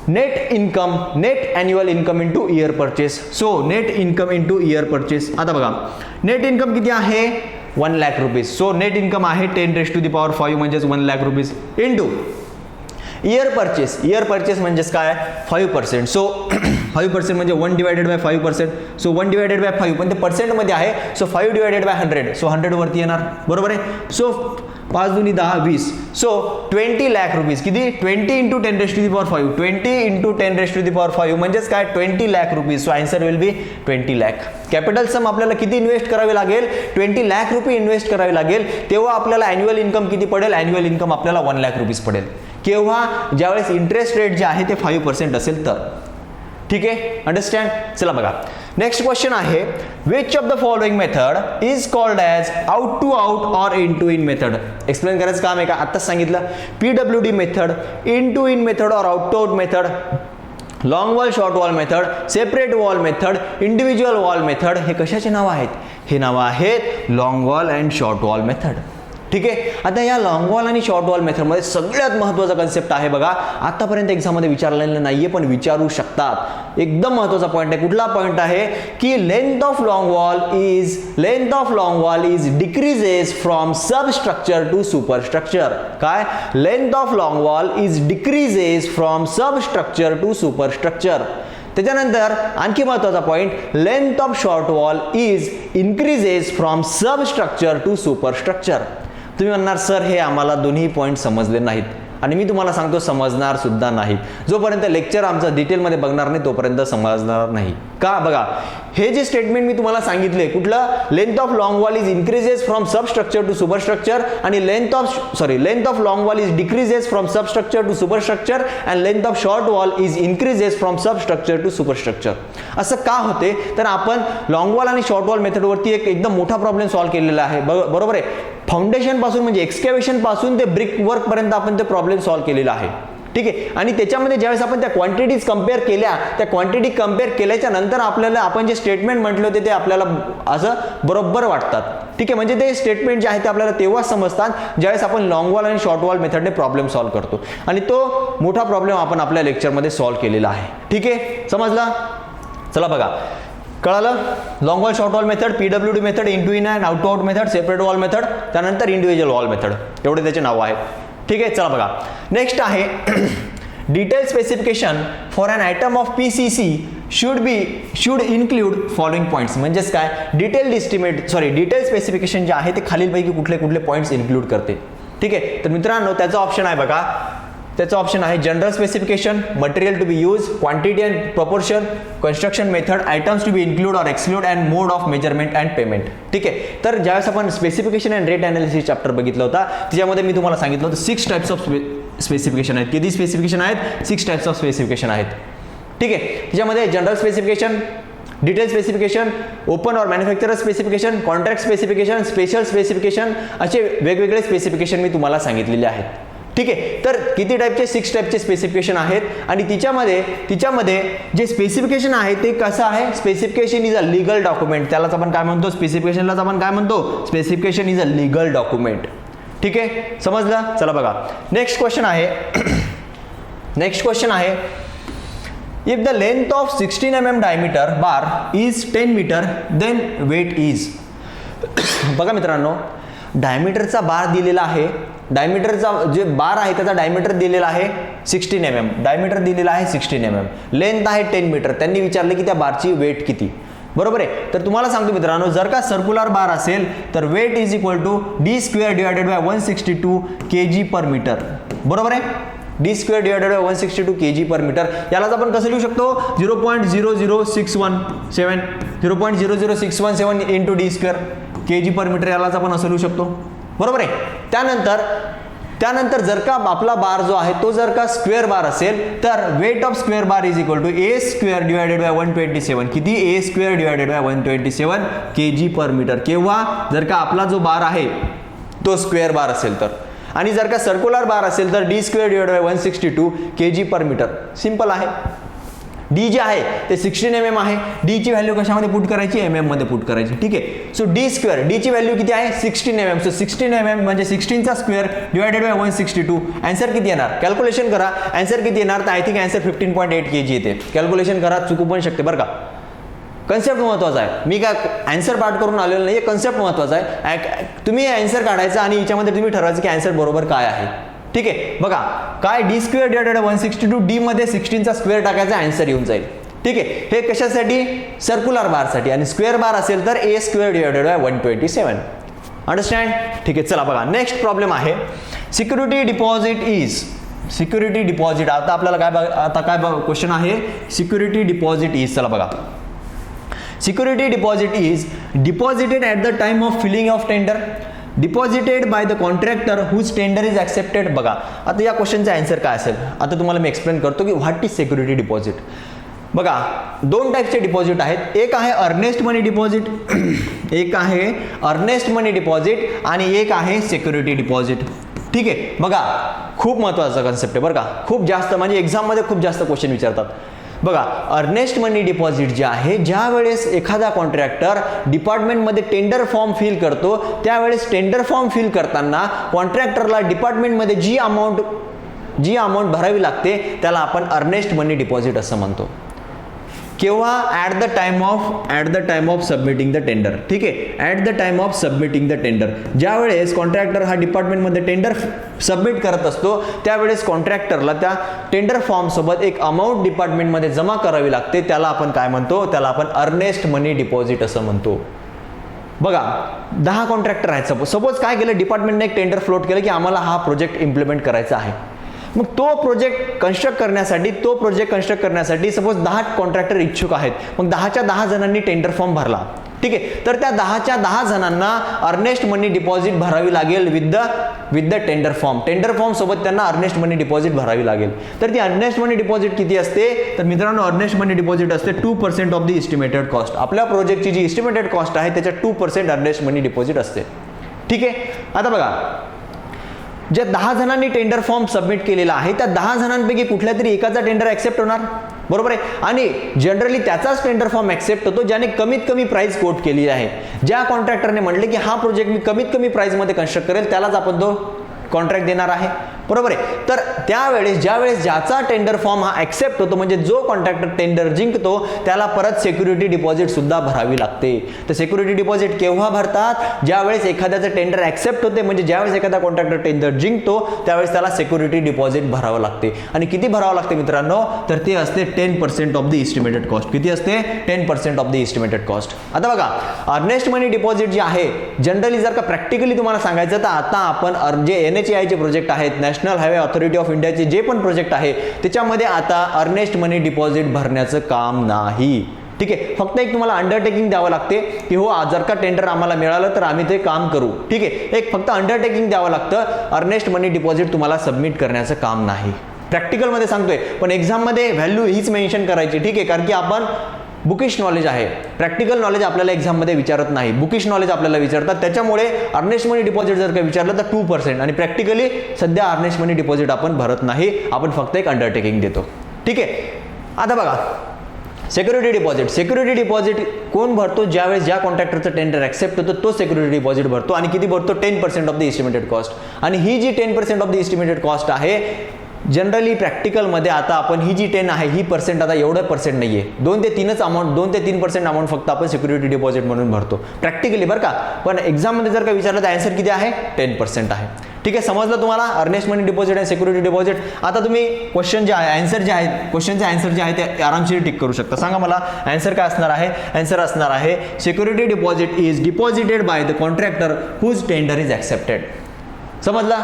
net annual income into year purchase. So net income into year purchase. आता बघा नेट इन्कम किती आहे, 1 lakh rupees. So net income आहे 10⁵ म्हणजेच 1 lakh rupees into year purchase म्हणजेच काय, 5%. सो 5% म्हणजे 1/5%. सो 1/5 पण ते पर्सेंटमध्ये आहे. सो 5/100. सो 100 वरती येणार. बरोबर आहे. सो 5 दुनी 10 20. So 20 lakh rupees. किती, 20 इंटू 10⁵. 20 इंटू 10⁵ म्हणजेच काय, 20 lakh rupees. So answer will be 20 lakh. Capital sum आपल्याला किती इन्व्हेस्ट करावे लागेल, 20 लाख रुपये इन्व्हेस्ट करावे लागेल. तेव्हा आपल्याला अॅन्युअल इन्कम किती पडेल, अॅन्युअल इन्कम आपल्याला 1 लाख रुपीज पडेल. केव्हा, ज्यावेळेस इंटरेस्ट रेट जे आहे ते 5% असेल तर. ठीक आहे. अंडरस्टँड. चला बघा नेक्स्ट क्वेश्चन आहे, which of the following method is called as out to out और in to in method. Explain करायचं काम आहे का, आत्ताच सांगितलं. PWD method, in to in method और out to out method, long wall short wall method, separate wall method, individual wall method. हे कशाचे नाव आहेत, हे नाव आहेत long wall and short wall method. ठीक आहे. आता या लॉंग वॉल आणि शॉर्ट वॉल मेथडमध्ये सगळ्यात महत्त्वाचा कन्सेप्ट आहे बघा, आतापर्यंत एक्झाममध्ये विचारलेलं नाहीये पण विचारू शकतात. एकदम महत्त्वाचा पॉईंट आहे. कुठला पॉईंट आहे की length of long wall is decreases from substructure to superstructure. काय, length of long wall is decreases from substructure to superstructure. त्याच्यानंतर आणखी महत्त्वाचा point, length of short wall is increases from substructure to superstructure. तुम्ही म्हणणार sir हे आम्हाला दोन्ही point समजले नाहीत, आणि मी तुम्हाला सांगतो समजणार सुद्धा नाही. जोपर्यंत लेक्चर आमचं डिटेलमध्ये बघणार नाही तोपर्यंत समजणार नाही. का, बघा हे जे स्टेटमेंट मी तुम्हाला सांगितले, कुठलं, length of long wall is increases from substructure to superstructure, आणि length of long wall is decreases from substructure to superstructure, and length of short wall is increases from substructure to superstructure. असं का होते, तर आपण long wall आणि short wall मेथडवरती एक एकदम मोठा प्रॉब्लेम सॉल्व्ह केलेला आहे. बरोबर आहे. फाउंडेशन पासून म्हणजे एक्सकॅव्हेशन पासून ते ब्रिक वर्क पर्यंत आपण ते प्रॉब्लेम सॉल्व्ह केलेला आहे. ठीक आहे. आणि त्याच्यामध्ये ज्यावेळेस आपण त्या क्वांटिटीज कम्पेअर केल्या, त्या क्वांटिटी कम्पेअर केल्याच्या नंतर आपल्याला आपण जे स्टेटमेंट म्हटले होते ते आपल्याला असं बरोबर वाटतात. ठीक आहे. म्हणजे ते स्टेटमेंट जे आहे ते आपल्याला तेव्हाच समजतात ज्यावेळेस आपण लॉंग वॉल आणि शॉर्ट वॉल मेथडने प्रॉब्लेम सॉल्व्ह करतो, आणि तो मोठा प्रॉब्लेम आपण आपल्या लेक्चरमध्ये सॉल्व्ह केलेला आहे. ठीक आहे. समजला. चला बघा कळालं. Long wall short wall method, PWD method, in to in and out to out method, separate wall method, त्यानंतर इंडिव्हिज्युअल वॉल मेथड, एवढे त्याचे नाव आहेत. ठीक आहे, चला बघा नेक्स्ट आहे detail specification for an item of PCC should include following points. म्हणजेच काय, डिटेल स्पेसिफिकेशन जे आहे ते खालीलपैकी कुठले कुठले पॉईंट्स इन्क्लूड करते. ठीक आहे, तर मित्रांनो त्याचा ऑप्शन आहे बघा, त्याचा ऑप्शन आहे general specification, material to be use, quantity and proportion, construction method, items to be include और exclude and mode of measurement and payment. ठीक आहे, तर ज्यावेळेस आपण specification and rate analysis chapter बघितला होता त्याच्यामध्ये मी तुम्हाला सांगितलं होतं 6 टाइप्स ऑफ स्पेसिफिकेशन आहेत. किती स्पेसिफिकेशन आहेत? 6 टाइप्स ऑफ स्पेसिफिकेशन आहेत. ठीक आहे, त्याच्यामध्ये general specification, detail specification, open और manufacturer specification, contract specification, special specification असे वेगवेगळे स्पेसिफिकेशन मी तुम्हाला सांगितलेले आहेत. ठीक आहे, तर किती टाईपचे? 6 टाईपचे स्पेसिफिकेशन आहेत आणि तिच्यामध्ये जे स्पेसिफिकेशन आहे ते कसं आहे? Specification is a legal document. त्यालाच आपण काय म्हणतो? स्पेसिफिकेशनलाच आपण काय म्हणतो? Specification is a legal document. ठीक आहे, समजलं? चला बघा नेक्स्ट क्वेश्चन आहे if the length of 16 mm diameter bar is 10 meter then weight is. बघा मित्रांनो, डायमीटरचा बार दिलेला आहे, डायमीटरचा जे बार आहे त्याचा डायमीटर दिलेला आहे 16 mm, डायमीटर दिलेला आहे 16 mm, लेंथ आहे 10 मीटर. त्यांनी विचारलं की त्या बारची वेट किती. बरोबर आहे, तर तुम्हाला सांगतो मित्रांनो, जर का सर्क्युलर बार असेल तर weight is equal to d² divided by 162 kg per metre. बरोबर आहे, d² divided by 162 kg per metre. यालाच आपण कसं लिहू शकतो? 0.00617 into d² kg per metre, यालाच आपण असं लिहू शकतो. बरोबर आहे, त्यानंतर जर का आपला बार जो आहे तो जर का स्क्वेअर बार असेल तर weight of square bar is equal to a² divided by 127. किती? a² divided by 127 kg per metre. केव्हा? जर का आपला जो बार आहे तो स्क्वेअर बार असेल तर. आणि जर का सर्क्युलर बार असेल तर d² divided by 162 kg per metre. Simple आहे. डी जे आहे ते 16 mm आहे. डी ची व्हॅल्यू कशामध्ये पुट करायची? mm मध्ये पुट करायची. ठीक आहे, सो d², डी ची व्हॅल्यू किती आहे? 16 mm. सो 16 mm म्हणजे 16 चा स्क्वेअर डिवायडेड बाय 162. आन्सर किती येणार? कॅल्क्युलेशन करा. आन्सर किती येणार? तर आय थिंक आन्सर 15.8 kg येते. कॅल्क्युलेशन करा, चुकू पण शकते बरं का. कन्सेप्ट महत्वाचा आहे. मी काय आन्सर पाठ करून आलेलो नाही, कन्सेप्ट महत्वाचा आहे. तुम्ही आन्सर काढायचा आणि याच्यामध्ये तुम्ही ठरवायचं की आन्सर बरोबर काय आहे. ठीक आहे, बघा काय d² डिवायडेड 162, डी मध्ये 16 चा स्क्वेअर टाकायचा, आन्सर येऊन जाईल. ठीक आहे, हे कशासाठी? सर्क्युलर बारसाठी. आणि स्क्वेअर बार असेल तर a² डिवायडेड बाय 127. अंडरस्टँड? ठीक आहे, चला बघा नेक्स्ट प्रॉब्लेम आहे security deposit is. Security deposit, आता काय क्वेश्चन आहे? Security deposit is. चला बघा, security deposit is deposited at the time of filling of tender, deposited by the contractor whose tender is accepted. बघा आता या क्वेश्चनचा आन्सर काय असेल? आता तुम्हाला मी एक्सप्लेन करतो की व्हॉट इज सिक्युरिटी डिपॉझिट. बघा 2 टाईपचे डिपॉझिट आहेत. एक आहे अर्नेस्ट मनी डिपॉझिट, आणि एक आहे सिक्युरिटी डिपॉझिट. ठीक आहे, बघा खूप महत्त्वाचा कन्सेप्ट आहे बरं का. खूप जास्त म्हणजे एक्झाममध्ये खूप जास्त क्वेश्चन विचारतात. बघा अर्नेस्ट मनी डिपॉझिट जे आहे, ज्या वेळेस एखादा कॉन्ट्रॅक्टर डिपार्टमेंटमध्ये टेंडर फॉर्म फिल करतो त्यावेळेस टेंडर फॉर्म फिल करताना कॉन्ट्रॅक्टरला डिपार्टमेंटमध्ये जी अमाऊंट भरावी लागते त्याला आपण अर्नेस्ट मनी डिपॉझिट असं म्हणतो. केव्हा? At the time of submitting the tender. ठीक आहे, at the time of submitting the tender. ज्यावेळेस कॉन्ट्रॅक्टर हा डिपार्टमेंटमध्ये टेंडर सबमिट करत असतो त्यावेळेस कॉन्ट्रॅक्टरला त्या टेंडर फॉर्म सोबत एक अमाऊंट डिपार्टमेंटमध्ये जमा करावी लागते. त्याला आपण काय म्हणतो? त्याला आपण अर्नेस्ट मनी डिपॉझिट असं म्हणतो. बघा 10 कॉन्ट्रॅक्टर आहेत. सपोज काय केलं, डिपार्टमेंटने एक टेंडर फ्लोट केलं की आम्हाला हा प्रोजेक्ट इम्प्लिमेंट करायचा आहे. मग तो प्रोजेक्ट कन्स्ट्रक्ट करण्यासाठी सपोज 10 कॉन्ट्रॅक्टर इच्छुक आहेत. मग 10च्या 10 जणांनी टेंडर फॉर्म भरला. ठीक आहे, तर त्या 10च्या 10 जणांना अर्नेस्ट मनी डिपॉझिट भरावी लागेल with the tender form. Tender form सोबत त्यांना अर्नेस्ट मनी डिपॉझिट भरावी लागेल. तर ती अर्नेस्ट मनी डिपॉझिट किती असते? तर मित्रांनो अर्नेस्ट मनी डिपॉझिट असते 2% ऑफ द इस्टिमेटेड कॉस्ट. आपल्या प्रोजेक्टची जी इस्टिमेटेड कॉस्ट आहे त्याच्या 2% अर्नेस्ट मनी डिपॉझिट असते. ठीक आहे, आता बघा ज्या 10 जणांनी टेंडर फॉर्म सबमिट केलेला आहे त्या 10 जणांपैकी कुठल्या तरी एकाचा टेंडर ऍक्सेप्ट होणार. बरोबर आहे, आणि जनरली त्याचाच टेंडर फॉर्म ऍक्सेप्ट होतो ज्याने कमीत कमी प्राइस कोट केली आहे. ज्या कॉन्ट्रॅक्टरने म्हटले की हा प्रोजेक्ट मी कमीत कमी प्राइसमध्ये कन्स्ट्रक्ट करेल त्यालाच आपण तो कॉन्ट्रॅक्ट देणार आहे. बरोबर आहे. तर त्यावेळेस ज्यावेळेस ज्याचा टेंडर फॉर्म हा ऍक्सेप्ट होतो, म्हणजे जो कॉन्ट्रॅक्टर टेंडर जिंकतो त्याला परत सिक्युरिटी डिपॉझिट सुद्धा भरावी लागते. तर सिक्युरिटी डिपॉझिट केव्हा भरतात? ज्यावेळेस एखाद्याचं टेंडर ऍक्सेप्ट होते, म्हणजे ज्यावेळेस एखादा कॉन्ट्रॅक्टर टेंडर जिंकतो त्यावेळेस त्याला सिक्युरिटी डिपॉझिट भरावं लागते. आणि किती भरावं लागते मित्रांनो? तर ते असते 10% ऑफ द इस्टिमेटेड कॉस्ट. किती असते? 10% ऑफ द इस्टिमेटेड कॉस्ट. आता बघा, अर्नेस्ट मनी डिपॉझिट जे आहे जनरली जर का प्रॅक्टिकली तुम्हाला सांगायचं तर आता आपण जे NHAI चे प्रोजेक्ट आहेत, नॅशनल हायवे ऑथॉरिटी ऑफ इंडियाचे जे पण प्रोजेक्ट आहे त्याच्यामध्ये आता अर्नेस्ट मनी डिपॉझिट भरण्याचं काम नाही. ठीक आहे, फक्त एक तुम्हाला अंडरटेकिंग द्यावं लागते की हो जर का टेंडर आम्हाला मिळालं तर आम्ही ते काम करू. ठीक आहे, एक फक्त अंडरटेकिंग द्यावं लागतं. अर्नेस्ट मनी डिपॉझिट तुम्हाला सबमिट करण्याचं काम नाही. प्रॅक्टिकलमध्ये सांगतोय, पण एक्झाममध्ये व्हॅल्यू हीच मेन्शन करायची. ठीक आहे, कारण की आपण बुकिश नॉलेज आहे, प्रॅक्टिकल नॉलेज आपल्याला एक्झाममध्ये विचारत नाही, बुकिश नॉलेज आपल्याला विचारतात. त्याच्यामुळे अर्नेस्ट मनी डिपॉझिट जर का विचारलं तर 2% आणि प्रॅक्टिकली सध्या अर्नेस्ट मनी डिपॉझिट आपण भरत नाही, आपण फक्त एक अंडरटेकिंग देतो. ठीक आहे, आता बघा सिक्युरिटी डिपॉझिट. सिक्युरिटी डिपॉझिट कोण भरतो? ज्यावेळेस ज्या कॉन्ट्रॅक्टरचं टेंडर ऍक्सेप्ट होतो तो सिक्युरिटी डिपॉझिट भरतो. आणि किती भरतो? 10% ऑफ द इस्टिमेटेड कॉस्ट. आणि ही जी 10% ऑफ द इस्टिमेटेड कॉस्ट आहे जनरली प्रॅक्टिकलमध्ये आता आपण ही जी 10 आहे ही पर्सेंट आता एवढं पर्सेंट नाहीये, 2 ते 3% अमाऊंट फक्त आपण सिक्युरिटी डिपॉझिट म्हणून भरतो प्रॅक्टिकली, बरं का. पण एक्झाममध्ये जर का विचारलं तर आन्सर किती आहे? 10% आहे. ठीक आहे, समजलं तुम्हाला अर्नेस्ट मनी डिपॉझिट आणि सिक्युरिटी डिपॉझिट. आता तुम्ही क्वेश्चन जे आहे, आन्सर जे आहेत, क्वेश्चनचे आन्सर जे आहे ते आरामशीर टिक करू शकता. सांगा मला आन्सर काय असणार आहे? आन्सर असणार आहे security deposit is deposited by the contractor whose tender is accepted. समजला?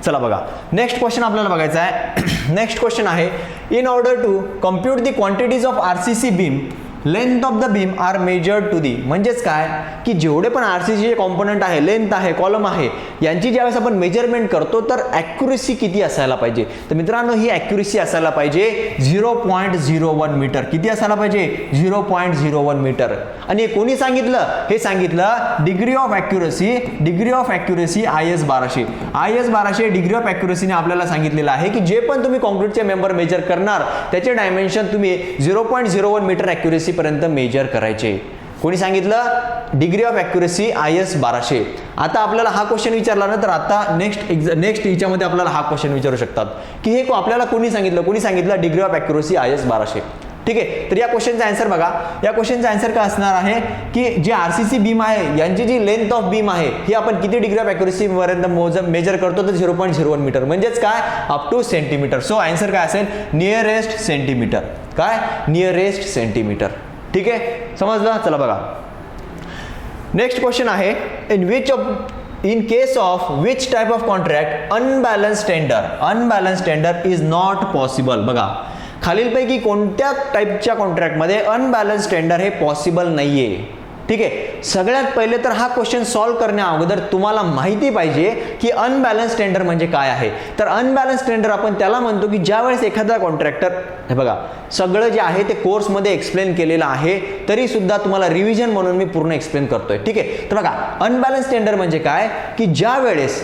चला बघा, नेक्स्ट क्वेश्चन आपल्याला बघायचा आहे. नेक्स्ट क्वेश्चन आहे, in order to compute the quantities of RCC beam length of the beam are measured to the. म्हणजेच काय की जेवढे पण RCC कॉम्पोनंट आहे, लेंथ आहे, कॉलम आहे, यांची ज्यावेळेस आपण मेजरमेंट करतो तर ॲक्युरेसी किती असायला पाहिजे? तर मित्रांनो ही ॲक्युरेसी असायला पाहिजे 0.01 मीटर. किती असायला पाहिजे? 0.01 मीटर. आणि कोणी सांगितलं? हे सांगितलं degree of accuracy IS 1200. IS 1200 degree of ॲक्युरेसीने आपल्याला सांगितलेलं आहे की जे पण तुम्ही कॉन्क्रीटचे मेंबर मेजर करणार त्याचे डायमेन्शन तुम्ही 0.01 मीटर ॲक्युरेसी पर्यंत मेजर करायचे. कोणी सांगितलं? Degree of accuracy IS 1200. आता आपल्याला हा क्वेश्चन विचारला ना तर आता नेक्स्ट याच्यामध्ये आपल्याला हा क्वेश्चन विचारू शकतात की हे आपल्याला कोणी सांगितलं? कोणी सांगितलं डिग्री ऑफ ॲक्युरेसी IS 1200. ठीक आहे, तर या क्वेश्चनचा आन्सर बघा. या क्वेश्चनचा आन्सर काय असणार आहे की जे RCC बीम आहे यांची जी लेंथ ऑफ बीम आहे ही आपण किती डिग्री ऑफ ॲक्युरेसी पर्यंत मेजर करतो? तर 0.01 मीटर. म्हणजेच काय? Up to centimetre. So answer काय असेल? Nearest centimetre. काय? Nearest centimetre. ठीक आहे, समजलं? चला बघा, नेक्स्ट क्वेश्चन आहे, in case of which type of contract unbalance tender is not possible. बघा, खालीलपैकी कोणत्या टाईपच्या कॉन्ट्रॅक्टमध्ये अनबॅलन्स टेंडर हे पॉसिबल नाहीये? ठीक आहे, सगळ्यात पहिले तर हा क्वेश्चन सॉल्व्ह करण्या अगोदर तुम्हाला माहिती पाहिजे की अनबॅलन्स टेंडर म्हणजे काय आहे. तर अनबॅलन्स टेंडर आपण त्याला म्हणतो की ज्यावेळेस एखादा कॉन्ट्रॅक्टर, हे बघा सगळं जे आहे ते कोर्समध्ये एक्सप्लेन केलेलं आहे, तरी सुद्धा तुम्हाला रिव्हिजन म्हणून मी पूर्ण एक्सप्लेन करतोय. ठीक आहे, तर बघा अनबॅलन्स टेंडर म्हणजे काय की ज्या वेळेस,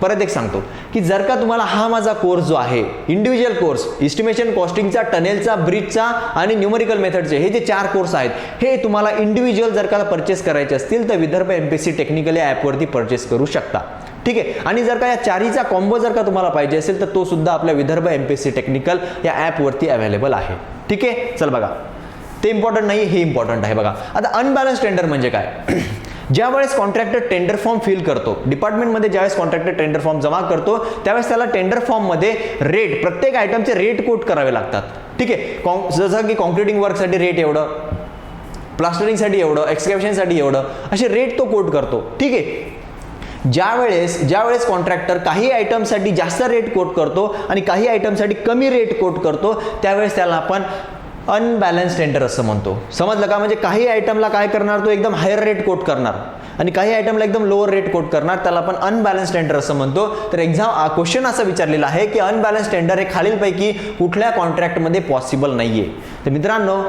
परत एक सांगतो की जर का तुम्हाला हा माझा कोर्स जो आहे इंडिव्हिज्युअल कोर्स, इस्टिमेशन, कॉस्टिंगचा, टनेलचा, ब्रिजचा आणि न्यूमेरिकल मेथडचे, हे जे 4 कोर्स आहेत हे तुम्हाला इंडिव्हिज्युअल जर का परचेस करायचे असतील तर विदर्भ MPSC टेक्निकली ॲपवरती परचेस करू शकता. ठीक आहे, आणि जर का या चारीचा कॉम्बो जर का तुम्हाला पाहिजे असेल तर तो सुद्धा आपल्या विदर्भ MPSC टेक्निकल या ॲपवरती अवेलेबल आहे. ठीक आहे, चल बघा, ते इम्पॉर्टंट नाही, हे इम्पॉर्टंट आहे. बघा आता अनबॅलन्स टेंडर म्हणजे काय? ज्यावेळेस कॉन्ट्रॅक्टर टेंडर फॉर्म फिल करतो डिपार्टमेंटमध्ये, ज्यावेळेस कॉन्ट्रॅक्टर टेंडर फॉर्म जमा करतो त्यावेळेस त्याला टेंडर फॉर्ममध्ये रेट, प्रत्येक आयटमचे रेट कोट करावे लागतात. ठीक आहे, जसं की कॉन्क्रिटिंग वर्कसाठी रेट एवढं, प्लास्टरिंगसाठी एवढं, एक्सकॅव्हेशनसाठी एवढं, असे रेट तो कोट करतो. ठीक आहे, ज्यावेळेस कॉन्ट्रॅक्टर काही आयटमसाठी जास्त रेट कोट करतो आणि काही आयटमसाठी कमी रेट कोट करतो त्यावेळेस त्याला आपण अनबॅलन्स टेंडर असं म्हणतो. समजलं का? म्हणजे काही आयटमला काय करणार, तो एकदम हायर रेट कोट करणार आणि काही आयटमला एकदम लोअर रेट कोट करणार, त्याला आपण अनबॅलन्स टेंडर असं म्हणतो. तर क्वेश्चन असं विचारलेला आहे की अनबॅलन्स टेंडर हे खालीलपैकी कुठल्या कॉन्ट्रॅक्टमध्ये पॉसिबल नाहीये. तर मित्रांनो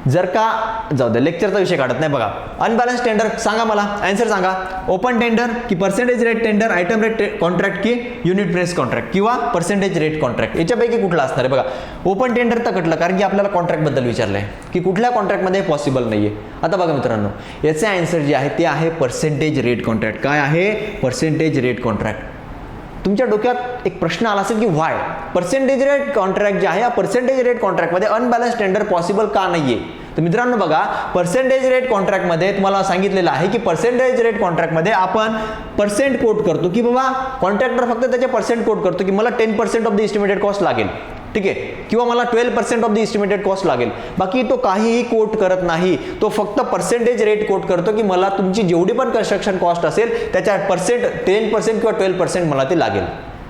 जर का, जाऊ दे लेक्चरचा विषय काढत नाही. बघा अनबॅलन्स टेंडर सांगा, मला आन्सर सांगा. ओपन टेंडर की percentage rate tender, item rate contract की युनिट प्राइस कॉन्ट्रॅक्ट किंवा पर्सेंटेज रेट कॉन्ट्रॅक्ट, याच्यापैकी कुठला असणार आहे? बघा ओपन टेंडर तर कटलं, कारण की आपल्याला कॉन्ट्रॅक्ट बद्दल विचारलंय की कुठल्या कॉन्ट्रॅक्टमध्ये पॉसिबल नाहीये. आता बघा मित्रांनो, याचे आन्सर जे आहे ते आहे पर्सेंटेज रेट कॉन्ट्रॅक्ट. काय आहे? Percentage rate contract. तुमच्या डोक्यात एक प्रश्न आला असेल की व्हाय पर्सेंटेज रेट कॉन्ट्रॅक्ट जे आहे या पर्सेंटेज रेट कॉन्ट्रॅक्टमध्ये अनबॅलन्स टेंडर पॉसिबल का नाहीये. तर मित्रांनो बघा, पर्सेंटेज रेट कॉन्ट्रॅक्टमध्ये तुम्हाला सांगितलेलं आहे की पर्सेंटेज रेट कॉन्ट्रॅक्टमध्ये आपण पर्सेंट कोट करतो की बाबा कॉन्ट्रॅक्टर फक्त त्याचे पर्सेंट कोट करतो की मला 10% ऑफ द इस्टिमेटेड कॉस्ट लागेल, ठीक आहे, किंवा मला 12% ऑफ द इस्टिमेटेड कॉस्ट लागेल. बाकी तो काहीही कोट करत नाही, तो फक्त पर्सेंटेज रेट कोट करतो की मला तुमची जेवढी पण कन्स्ट्रक्शन कॉस्ट असेल त्याच्या 10% किंवा 12% मला ते लागेल,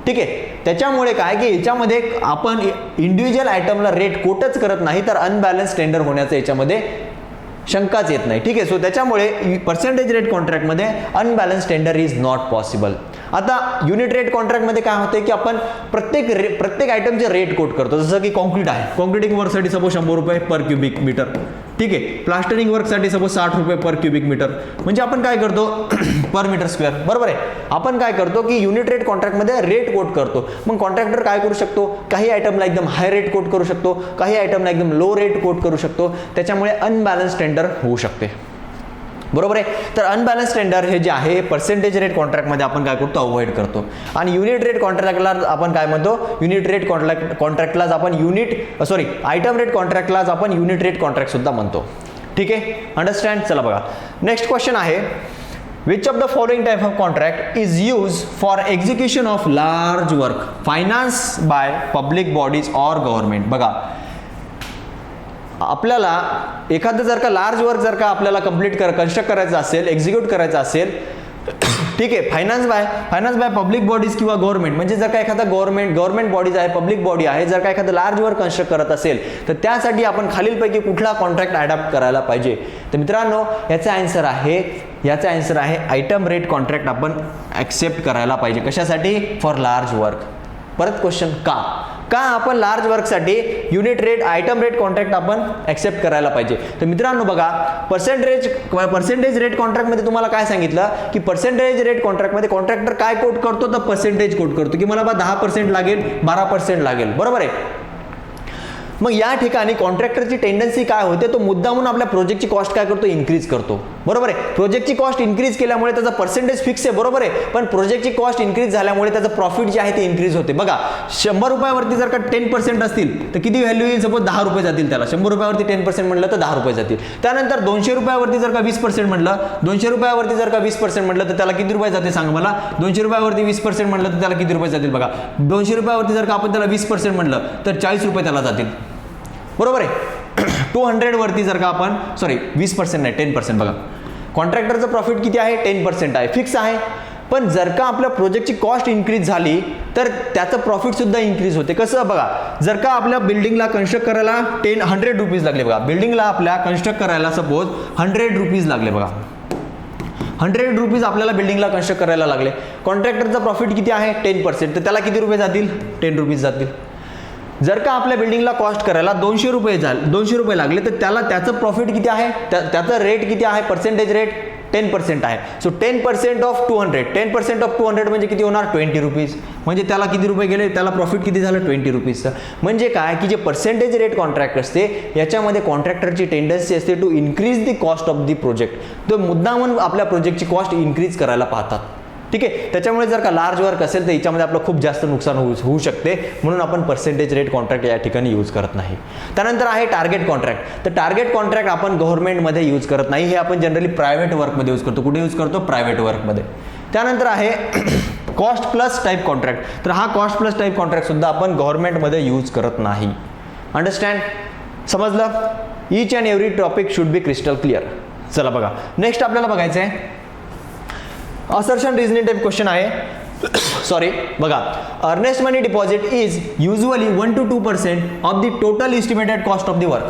ठीक आहे. त्याच्यामुळे काय की याच्यामध्ये आपण इंडिव्हिज्युअल आयटमला रेट कोटच करत नाही तर अनबॅलन्स टेंडर होण्याचं याच्यामध्ये शंकाच येत नाही, ठीक आहे. सो त्याच्यामुळे पर्सेंटेज रेट कॉन्ट्रॅक्टमध्ये unbalance tender is not possible. आता युनिट रेट कॉन्ट्रॅक्टमध्ये काय होते की आपण प्रत्येक आयटमचे रेट कोट करतो. जसं की कॉन्क्रीट आहे, कॉन्क्रिटिंग वर्कसाठी सपोज 100 रुपये पर क्युबिक मीटर, ठीक आहे. प्लास्टरिंग वर्कसाठी सपोज 60 रुपये पर क्युबिक मीटर. म्हणजे आपण काय करतो पर मीटर स्क्वेअर, बरोबर आहे. आपण काय करतो की युनिट रेट कॉन्ट्रॅक्टमध्ये रेट कोट करतो. मग कॉन्ट्रॅक्टर काय करू शकतो, काही आयटमला एकदम हाय रेट कोट करू शकतो, काही आयटमला एकदम लो रेट कोट करू शकतो. त्याच्यामुळे अनबॅलन्स टेंडर होऊ शकते, बरोबर आहे. तर अनबॅलन्स टेंडर हे जे आहे पर्सेंटेज रेट कॉन्ट्रॅक्टमध्ये आपण काय करतो, अवॉइड करतो. आणि युनिट रेट कॉन्ट्रॅक्टला आपण काय म्हणतो, युनिट रेट कॉन्ट्रॅक्टलाच आपण आयटम रेट कॉन्ट्रॅक्टलाच आपण युनिट रेट कॉन्ट्रॅक्ट सुद्धा म्हणतो, ठीक आहे. अंडरस्टँड. चला बघा, नेक्स्ट क्वेश्चन आहे, which of the following type of contract is use for execution of large work finance by public bodies or government. बघा, आपल्याला एखादं जर का लार्ज वर्क जर का आपल्याला कन्स्ट्रक्ट करायचं असेल, एक्झिक्यूट करायचं असेल, ठीक आहे, फायनान्स बाय पब्लिक बॉडीज किंवा गव्हर्नमेंट, म्हणजे जर का एखादा गव्हर्नमेंट बॉडीज आहे, पब्लिक बॉडी आहे, जर का एखादं लार्ज वर्क कन्स्ट्रक्ट करत असेल तर त्यासाठी आपण खालीलपैकी कुठला कॉन्ट्रॅक्ट अडॉप्ट करायला पाहिजे. तर मित्रांनो याचा आन्सर आहे आयटम रेट कॉन्ट्रॅक्ट आपण ऍक्सेप्ट करायला पाहिजे. कशासाठी, फॉर लार्ज वर्क. परत क्वेश्चन, का आपण लार्ज वर्कसाठी unit rate item rate contract आपण ऍक्सेप्ट करायला पाहिजे. तर मित्रांनो बघा, पर्सेंटेज रेट कॉन्ट्रॅक्टमध्ये तुम्हाला काय सांगितलं की पर्सेंटेज रेट कॉन्ट्रॅक्टमध्ये कॉन्ट्रॅक्टर काय कोट करतो, तर पर्सेंटेज कोट करतो की मला 10% लागेल, 12% लागेल, बरोबर आहे. मग या ठिकाणी कॉन्ट्रॅक्टरची टेंडन्सी काय होते, तो मुद्दामून आपल्या प्रोजेक्टची कॉस्ट काय करतो, इन्क्रीज करतो, बरोबर आहे. प्रोजेक्टची कॉस्ट इन्क्रीज केल्यामुळे त्याचा पर्सेंटेज फिक्स आहे, बरोबर आहे. पण प्रोजेक्टची कॉस्ट इन्क्रीज झाल्यामुळे त्याचं प्रॉफिट जे आहे ते इन्क्रीज होते. बघा, 100 रुपयावरती जर का 10% असतील तर किती व्हॅल्यू येईल, सपोज 10 रुपये जातील त्याला. 100 रुपयावरती 10% म्हटलं तर 10 रुपये जातील. त्यानंतर 200 रुपयावरती जर का 20% म्हटलं, 200 रुपयावरती जर का 20% म्हटलं तर त्याला किती रुपये जाते सांगा मला. 200 रुपयावरती 20% म्हटलं तर त्याला किती रुपये जातील बघा. 200 रुपयावरती जर का आपण त्याला 20% म्हटलं तर 40 रुपये त्याला जातील, बरोबर आहे. 200 वरती जर का आपण 20% नाही 10%, बघा कॉन्ट्रॅक्टरचं प्रॉफिट किती आहे, 10% आहे, फिक्स आहे. पण जर का आपल्या प्रोजेक्टची कॉस्ट इन्क्रीज झाली तर त्याचं प्रॉफिट सुद्धा इन्क्रीज होते. कसं बघा, जर का आपल्या बिल्डिंगला कन्स्ट्रक्ट करायला 100 रुपीज लागले, बघा बिल्डिंगला आपल्या कन्स्ट्रक्ट करायला सपोज 100 रुपीज लागले, बघा 100 रुपीज आपल्याला बिल्डिंगला कन्स्ट्रक्ट करायला लागले. कॉन्ट्रॅक्टरचा प्रॉफिट किती आहे, 10%, तर त्याला किती रुपये जातील, 10 रुपीज जातील. जर का आपल्या बिल्डिंगला कॉस्ट करायला 200 रुपये लागले तर त्याला त्याचं प्रॉफिट किती आहे, त्याचं रेट किती आहे, पर्सेंटेज रेट 10% आहे. सो 10% ऑफ 200 म्हणजे किती होणार, 20 रुपीज. म्हणजे त्याला किती रुपये गेले, त्याला प्रॉफिट किती झालं, 20 रुपीजचं. म्हणजे काय की जे पर्सेंटेज रेट कॉन्ट्रॅक्ट असते याच्यामध्ये कॉन्ट्रॅक्टरची टेंडन्सी असते to increase the cost of the project. तो मुद्दामून आपल्या प्रोजेक्टची कॉस्ट इन्क्रीज करायला पाहतात, ठीक आहे. त्याच्यामुळे जर का लार्ज वर्क असेल तर याच्यामध्ये आपलं खूप जास्त नुकसान होऊ शकते, म्हणून आपण पर्सेंटेज रेट कॉन्ट्रॅक्ट या ठिकाणी यूज करत नाही. त्यानंतर आहे टार्गेट कॉन्ट्रॅक्ट. तर टार्गेट कॉन्ट्रॅक्ट आपण गव्हर्नमेंटमध्ये यूज करत नाही, हे आपण जनरली प्रायव्हेट वर्कमध्ये यूज करतो. कुठे यूज करतो, प्रायव्हेट वर्कमध्ये. त्यानंतर आहे कॉस्ट प्लस टाईप कॉन्ट्रॅक्ट. तर हा कॉस्ट प्लस टाईप कॉन्ट्रॅक्ट सुद्धा आपण गव्हर्नमेंटमध्ये यूज करत नाही. अंडरस्टँड, समजलं. Each and every topic should be crystal clear. चला बघा, नेक्स्ट आपल्याला बघायचं आहे असर्शन रिझनिंग टाइप क्वेश्चन आहे. बघा, earnest money deposit is usually 1 to 2% of the total estimated cost of the work.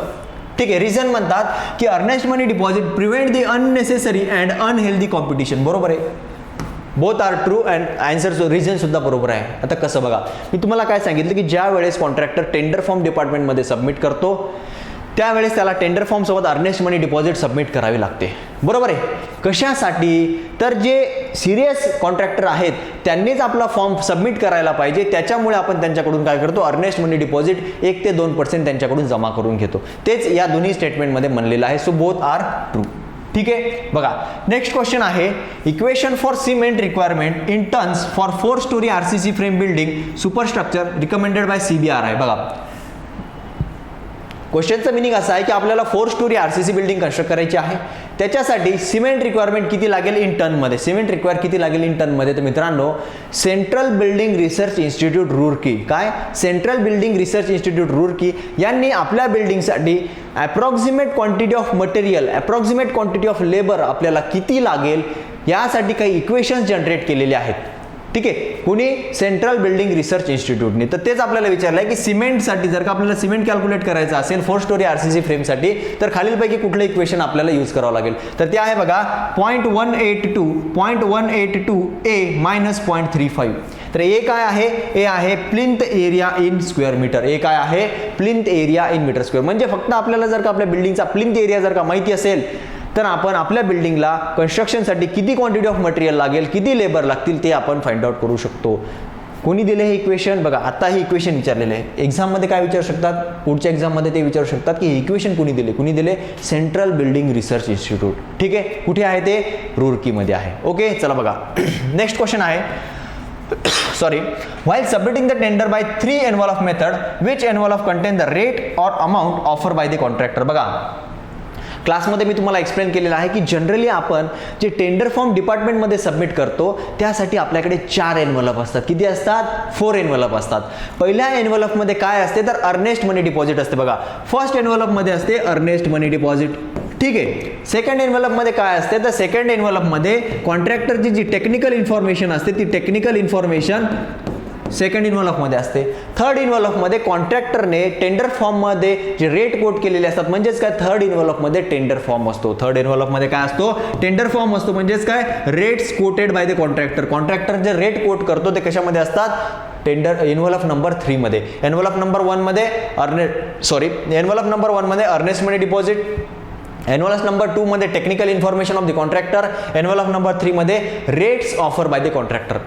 ठीक आहे. रिझन म्हणतात की earnest money deposit prevent the unnecessary and unhealthy competition. बरोबर आहे, both are true and answer reason सुद्धा बरोबर आहे. आता कसं बघा, मी तुम्हाला काय सांगितलं की ज्या वेळेस कॉन्ट्रॅक्टर टेंडर फॉर्म डिपार्टमेंटमध्ये सबमिट करतो त्यावेळेस त्याला टेंडर फॉर्म सोबत अर्नेस्ट मनी डिपॉझिट सबमिट करावी लागते, बरोबर आहे. कशासाठी, तर जे सिरियस कॉन्ट्रॅक्टर आहेत त्यांनीच आपला फॉर्म सबमिट करायला पाहिजे. त्याच्यामुळे आपण त्यांच्याकडून काय करतो, अर्नेस्ट मनी डिपॉझिट 1 ते 2% त्यांच्याकडून जमा करून घेतो. तेच या दोन्ही स्टेटमेंटमध्ये म्हणलेलं आहे. So both are true. ठीक आहे. बघा नेक्स्ट क्वेश्चन आहे, equation for cement requirement in tons for 4 storey RCC frame building superstructure recommended by CBRI. बघा क्वेश्चनचं मिनिंग असं आहे की आपल्याला 4 स्टोरी आरसीसी बिल्डिंग कन्स्ट्रक्ट करायची आहे, त्याच्यासाठी सिमेंट रिक्वायरमेंट किती लागेल इन टनमध्ये, सिमेंट रिक्वायर किती लागेल इन टनमध्ये. तर मित्रांनो central building research institute Roorkee, काय central building research institute Roorkee यांनी आपल्या बिल्डिंगसाठी approximate quantity of material, approximate quantity of labour आपल्याला किती लागेल यासाठी काही इक्वेशन्स जनरेट केलेले आहेत. ठीक आहे, कुणी सेंट्रल बिल्डिंग रिसर्च इन्स्टिट्यूटने. तर तेच आपल्याला विचारलं आहे की सिमेंटसाठी जर का आपल्याला सिमेंट कॅल्क्युलेट करायचं असेल 4 स्टोरी आरसीसी फ्रेमसाठी तर खालीलपैकी कुठलं इक्वेशन आपल्याला यूज करावं लागेल. तर ते आहे बघा 0.182 A मायनस 0.35. तर ए काय आहे, ए आहे plinth area in square metre. A काय आहे, plinth area in metre square. म्हणजे फक्त आपल्याला जर का आपल्या बिल्डिंगचा प्लिंथ एरिया जर का माहिती असेल तर आपण आपल्या बिल्डिंगला कन्स्ट्रक्शनसाठी किती क्वांटिटी ऑफ मटेरियल लागेल, किती लेबर लागतील ते आपण फाइंड आउट करू शकतो. कोणी दिले हे इक्वेशन, बघा आता हे इक्वेशन विचारलेले आहे. एक्झाममध्ये काय विचारू शकतात, पुढच्या एक्झाममध्ये ते विचारू शकतात की हे इक्वेशन कुणी दिले, सेंट्रल बिल्डिंग रिसर्च इन्स्टिट्यूट. ठीक आहे, कुठे आहे ते, रुरकीमध्ये आहे. ओके, चला बघा नेक्स्ट क्वेश्चन आहे. Sorry, while submitting the tender by 3 envelope method, which envelope contain the rate or amount offered by the contractor. बघा क्लासमध्ये मी तुम्हाला एक्सप्लेन केलेलं आहे की जनरली आपण जे टेंडर फॉर्म डिपार्टमेंटमध्ये सबमिट करतो त्यासाठी आपल्याकडे 4 एनव्हलप असतात. किती असतात, 4 एनव्हलप असतात. पहिल्या एनव्हलपमध्ये काय असते तर अर्नेस्ट मनी डिपॉझिट असते. बघा फर्स्ट एनव्हलपमध्ये असते अर्नेस्ट मनी डिपॉझिट. ठीक आहे, सेकंड एनव्हलपमध्ये काय असते तर सेकंड एनव्हलपमध्ये कॉन्ट्रॅक्टरची जी टेक्निकल इन्फॉर्मेशन असते ती टेक्निकल इन्फॉर्मेशन सेकंड इन्व्हॉल्वमध्ये असते. थर्ड इन्व्हॉल्वमध्ये कॉन्ट्रॅक्टरने टेंडर फॉर्ममध्ये जे रेट कोट केलेले असतात म्हणजेच काय थर्ड इन्व्हॉल्वमध्ये टेंडर फॉर्म असतो. थर्ड इन्व्हॉल्वमध्ये काय असतो, टेंडर फॉर्म असतो. म्हणजेच काय rates coated bye the contractor. Contractor जे रेट कोट करतो ते कशामध्ये असतात, टेंडर एनव्हलप नंबर 3 मध्ये. एनव्हलप नंबर 1 मध्ये एनव्हलप नंबर 1 मध्ये Ernest money deposit, envelope number 2 मध्ये technical information of the contractor, envelope number 3 मध्ये rates offer by the contractor.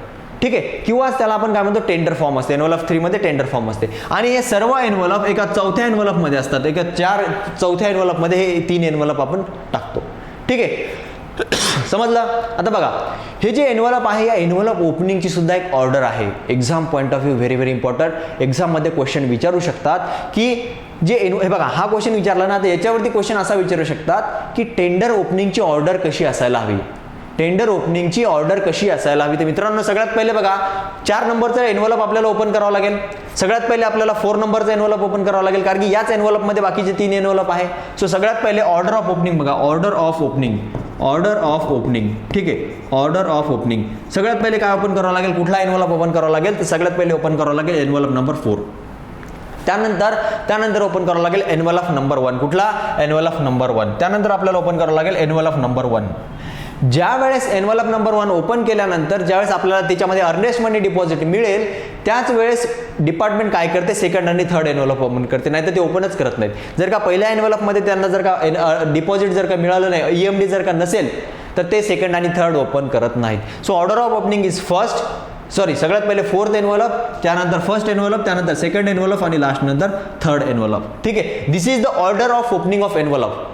ठीक आहे, किंवा त्याला आपण काय म्हणतो टेंडर फॉर्म असते. एनव्हलप 3 मध्ये टेंडर फॉर्म असते. आणि हे सर्व एनव्हलप एका चौथ्या एनव्हलप मध्ये असतात. एका चौथ्या एनव्हलप मध्ये हे 3 एनव्हलप आपण टाकतो. ठीक आहे, समजलं. आता बघा हे जे एनव्हलप आहे या एनव्हलप ओपनिंगची सुद्धा एक ऑर्डर आहे. Exam point of view very important. एक्झाममध्ये क्वेश्चन विचारू शकतात की जे हे बघा हा क्वेश्चन विचारला ना तर याच्यावरती क्वेश्चन असा विचारू शकतात की टेंडर ओपनिंगची ऑर्डर कशी असायला हवी. टेंडर ओपनिंगची ऑर्डर कशी असायला हवी. तर मित्रांनो सगळ्यात पहिले बघा 4 नंबरचा एनव्हलप आपल्याला ओपन करावा लागेल. सगळ्यात पहिले आपल्याला 4 नंबरचा एनव्हलप ओपन करावा लागेल कारण की याच एनव्हलपमध्ये बाकीचे 3 एनव्हलप आहे. सो सगळ्यात पहिले ऑर्डर ऑफ ओपनिंग बघा, ऑर्डर ऑफ ओपनिंग. ठीक आहे, ऑर्डर ऑफ ओपनिंग सगळ्यात पहिले काय ओपन करावं लागेल, कुठला एनव्हलप ओपन करावा लागेल तर सगळ्यात पहिले ओपन करावं लागेल एनव्हलप नंबर 4. त्यानंतर ओपन करावं लागेल एनव्हलप नंबर 1. कुठला, एनव्हलप नंबर 1. त्यानंतर आपल्याला ओपन करावं लागेल एनव्हलप नंबर 1. ज्या वेळेस एनव्हलप नंबर 1 ओपन केल्यानंतर ज्यावेळेस आपल्याला त्याच्यामध्ये अर्नेस्ट मनी डिपॉझिट मिळेल त्याच वेळेस डिपार्टमेंट काय करते, सेकंड आणि थर्ड एनव्हलप ओपन करते, नाहीतर ते ओपनच करत नाहीत. जर का पहिल्या एनव्हलपमध्ये त्यांना जर का डिपॉझिट जर का मिळालं नाही, EMD जर का नसेल तर ते सेकंड आणि थर्ड ओपन करत नाहीत. So order of opening is सगळ्यात पहिले 4th एनव्हलप, त्यानंतर फर्स्ट एनव्हलप, त्यानंतर सेकंड एनव्हलप आणि लास्ट नंतर थर्ड एनव्हलप. ठीक आहे, this is the order of opening of envelope.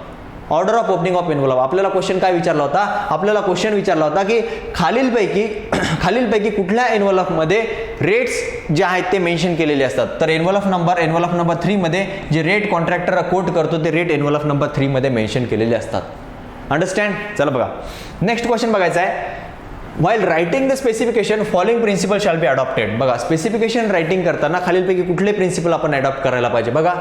Order of opening of envelope. आपल्याला क्वेश्चन काय विचारला होता, आपल्याला क्वेश्चन विचारला होता की खालीलपैकी कुठल्या एनव्हलपमध्ये रेट्स जे आहेत ते मेन्शन केलेले असतात. तर एनव्हलप नंबर 3 मध्ये जे रेट कॉन्ट्रॅक्टर कोट करतो ते रेट एनव्हलप नंबर 3 मध्ये मेन्शन केलेले असतात. अंडरस्टँड. चला बघा नेक्स्ट क्वेश्चन बघायचा आहे. While writing the specification, following principle shall be adopted. बघा स्पेसिफिकेशन रायटिंग करताना खालीलपैकी कुठले प्रिन्सिपल आपण अडॉप्ट करायला पाहिजे. बघा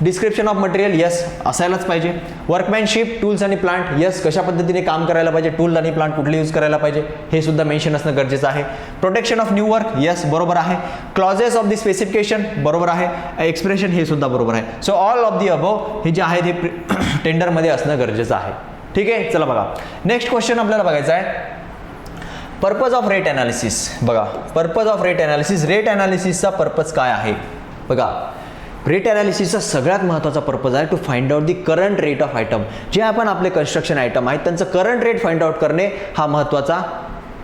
डिस्क्रिप्शन ऑफ मटेरियल यस असायलाच पाहिजे. वर्कमॅनशिप, टूल्स आणि प्लांट यस, कशा पद्धतीने काम करायला पाहिजे, टूल आणि प्लांट कुठले यूज करायला पाहिजे हे सुद्धा मेन्शन असणं गरजेचं आहे. Protection of new work yes बरोबर आहे. क्लॉजेस ऑफ द स्पेसिफिकेशन बरोबर आहे. एक्सप्रेशन हे सुद्धा बरोबर आहे. So all of the above हे जे आहे ते टेंडरमध्ये असणं गरजेचं आहे. ठीक आहे, चला बघा नेक्स्ट क्वेश्चन आपल्याला बघायचा आहे. Purpose of rate analysis. बघा purpose of rate analysis. Rate अनालिसिसचा पर्पज काय आहे. बघा रेट अनालिसिसचा सगळ्यात महत्त्वाचा पर्पज आहे to find out the current rate of item. जे आपण आपले कन्स्ट्रक्शन आयटम आहेत त्यांचं करंट रेट फाइंड आउट करणे हा महत्त्वाचा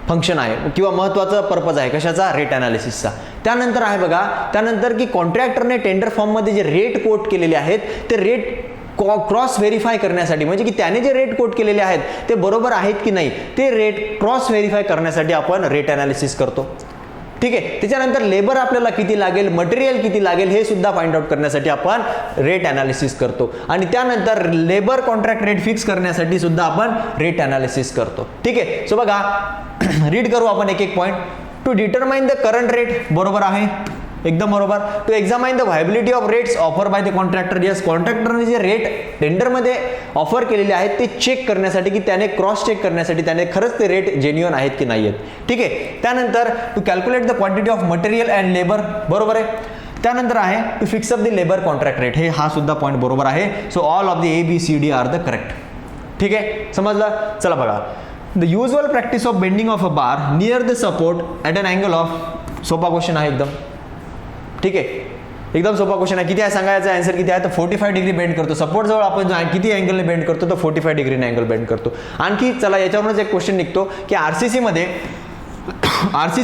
फंक्शन आहे किंवा महत्त्वाचा पर्पज आहे. कशाचा, रेट अनालिसिसचा. त्यानंतर आहे बघा, त्यानंतर की कॉन्ट्रॅक्टरने टेंडर फॉर्ममध्ये जे रेट कोट केलेले आहेत ते रेट क्रॉस व्हेरीफाय करण्यासाठी, म्हणजे की त्याने जे रेट कोट केलेले आहेत ते बरोबर आहेत की नाही ते रेट क्रॉस व्हेरीफाय करण्यासाठी आपण रेट अनालिसिस करतो. ठीक आहे. त्याच्यानंतर लेबर आपल्याला किती लागेल, मटेरियल किती लागेल हे सुद्धा फाइंड आउट करण्यासाठी आपण रेट अनालिसिस करतो. आणि त्यानंतर लेबर कॉन्ट्रॅक्ट रेट फिक्स करण्यासाठी सुद्धा आपण रेट अनालिसिस करतो. ठीक आहे. सो बघा रीड करू आपण एक एक point. To determine the current rate, बरोबर आहे, एकदम बरोबर. To examine the viability of rates offer by the contractor, yes, कॉन्ट्रॅक्टरने जे रेट टेंडरमध्ये ऑफर केलेले आहेत ते चेक करण्यासाठी, की त्याने क्रॉस चेक करण्यासाठी त्याने खरंच ते रेट जेन्युइन आहेत की नाही आहेत. ठीक आहे. त्यानंतर to calculate the quantity of material and labour, बरोबर आहे. त्यानंतर आहे to fix up the labour contract rate, हे हा सुद्धा पॉईंट बरोबर आहे. So all of the ABCD are the correct. ठीक आहे, समजलं. चला बघा, the usual practice of bending of a bar near the support at an angle of, सोपा क्वेश्चन आहे एकदम. ठीक आहे, एकदम सोपा क्वेश्चन आहे. किती आहे सांगायचा आन्सर किती आहे तर 45 डिग्री बेंड करतो. सपोर्ट जवळ आपण किती अँगलने बेंड करतो तर 45 डिग्रीने अँगल बेंड करतो. आणखी चला याच्यावरूनच एक क्वेश्चन निघतो की आरसीसी